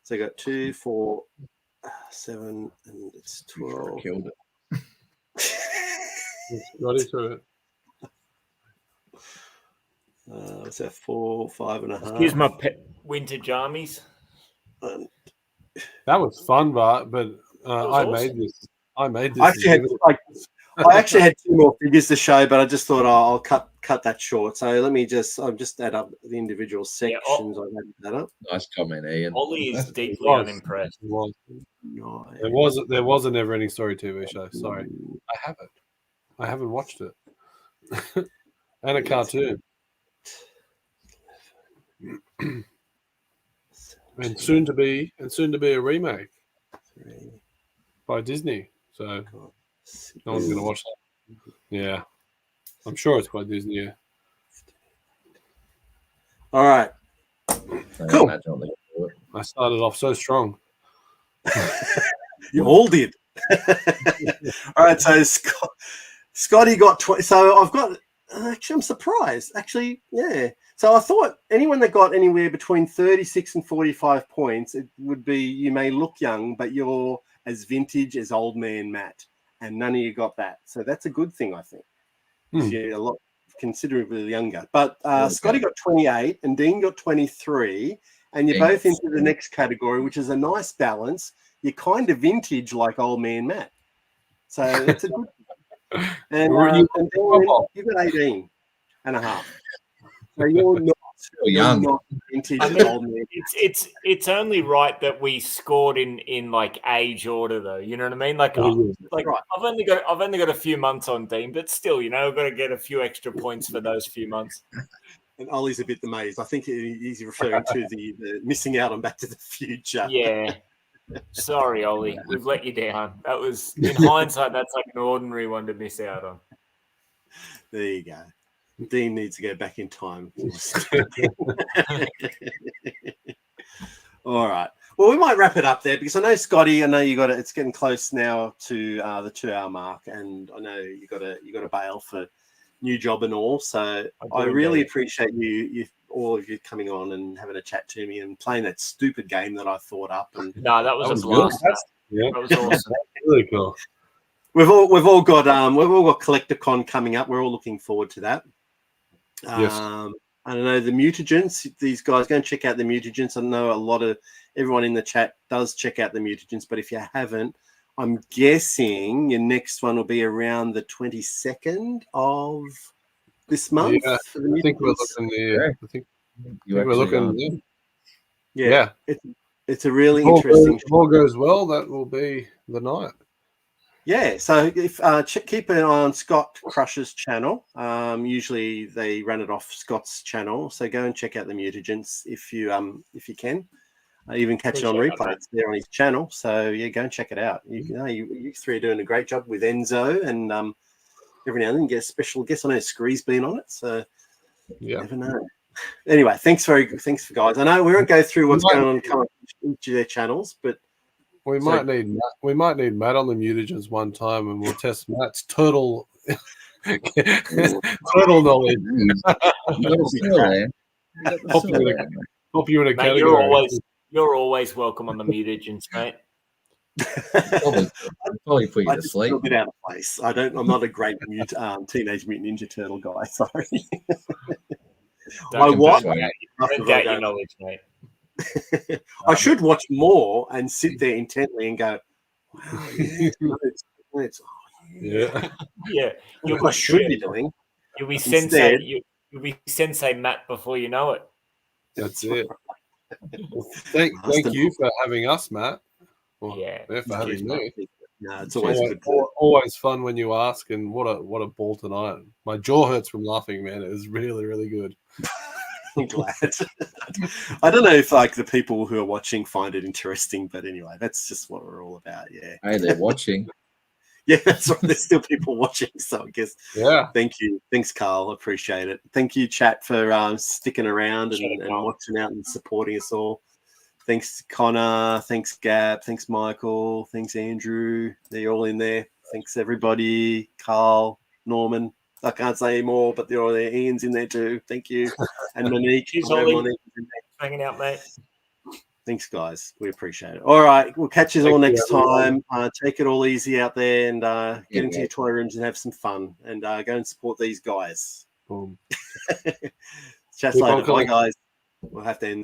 So I got 2, 4, 7, and it's 12. Killed it. Got into it. What's that? 4, 5.5. Excuse my winter jammies. That was fun, but was I awesome. made this. I made this. I actually had 2 more figures to show, but I just thought I'll cut that short. So let me I'll just add up the individual sections. I've added that up. Nice comment, Ian. Ollie is deeply was. unimpressed. It was. 9. There was a never-ending story TV show. Sorry, I haven't watched it. And a cartoon. and soon to be a remake 3, by Disney. So 6, no one's going to watch that. Yeah, I'm sure it's by Disney. Yeah. All right. Cool. I started off so strong. You all did. All right. So Scotty got 20. So I've got. Actually, I'm surprised. Actually, yeah. So I thought anyone that got anywhere between 36 and 45 points, it would be you may look young, but you're as vintage as old man Matt, and none of you got that. So that's a good thing, I think. You're a lot considerably younger. But Scotty got 28 and Dean got 23, and you're both into the next category, which is a nice balance. You're kind of vintage like old man Matt. So it's a good thing. And Dean, you've got 18 and a half. So you're not young. Not vintage old man. It's only right that we scored in like age order though. You know what I mean? Like Right. I've only got a few months on Dean, but still, you know, I've got to get a few extra points for those few months. And Ollie's a bit amazed. I think he's referring to the missing out on Back to the Future. Yeah. Sorry, Ollie. We've let you down. That was, in hindsight, that's like an ordinary one to miss out on. There you go. Dean needs to go back in time. All right. Well, we might wrap it up there because I know, Scotty, I know you got it. It's getting close now to the 2-hour mark, and I know you got to bail for new job and all. So I really appreciate you all of you coming on and having a chat to me and playing that stupid game that I thought up. And no, that was a blast. Yeah, that was awesome. Really cool. We've all got CollectorCon coming up. We're all looking forward to that. Yes. I don't know, the Mutagents. These guys, go and check out the Mutagents. I know everyone in the chat does check out the Mutagents, but if you haven't, I'm guessing your next one will be around the 22nd of this month. Yeah, for the I think we're Mutagents. looking there. I think we're looking. Yeah. It's a really interesting. If all goes well, that will be the night. Yeah, so if keep an eye on Scott Crush's channel. Usually they run it off Scott's channel, so go and check out the Mutagents if you can. Even catch it on replay. It's there on his channel. So yeah, go and check it out. You three are doing a great job with Enzo, and every now and then get a special guest. I know Scree's been on it, so you never know. Anyway, thanks for guys. I know we won't go through what's going on currently in each of their channels, but we might need Matt on the Mutagents one time, and we'll test Matt's turtle knowledge. Help you in a Mate, category. you're always welcome on the Mutagents, mate. Probably put you I to just sleep. feel a bit out of place. I'm not a great Teenage Mutant Ninja Turtle guy. Sorry. Don't wife. doubt your knowledge, mate. I should watch more and sit there intently and go, wow, Yeah. Yeah, what I should be doing. You'll be Instead- You'll be Sensei Matt before you know it. That's it. Thank you for having us, Matt. Well, Yeah. for having me. No, it's always good. Always fun when you ask, and what a ball tonight. My jaw hurts from laughing, man. It was really, really good. I'm glad. I don't know if like the people who are watching find it interesting, but anyway, that's just what we're all about. Yeah. Hey, they're watching. Yeah, that's right. There's still people watching, so I guess. Yeah. Thank you. Thanks, Carl. Appreciate it. Thank you, chat, for sticking around and watching out and supporting us all. Thanks, Connor. Thanks, Gab. Thanks, Michael. Thanks, Andrew. They're all in there. Thanks, everybody. Carl, Norman. I can't say more, but they're all there. Ian's in there too. Thank you. And Monique. Cheers, I know Ollie. Monique is in there. Hanging out, mate. Thanks, guys. We appreciate it. All right. We'll catch you all next time. Take it all easy out there and get into your toy rooms and have some fun and go and support these guys. Boom. Chat later. Bye, guys. We'll have to end.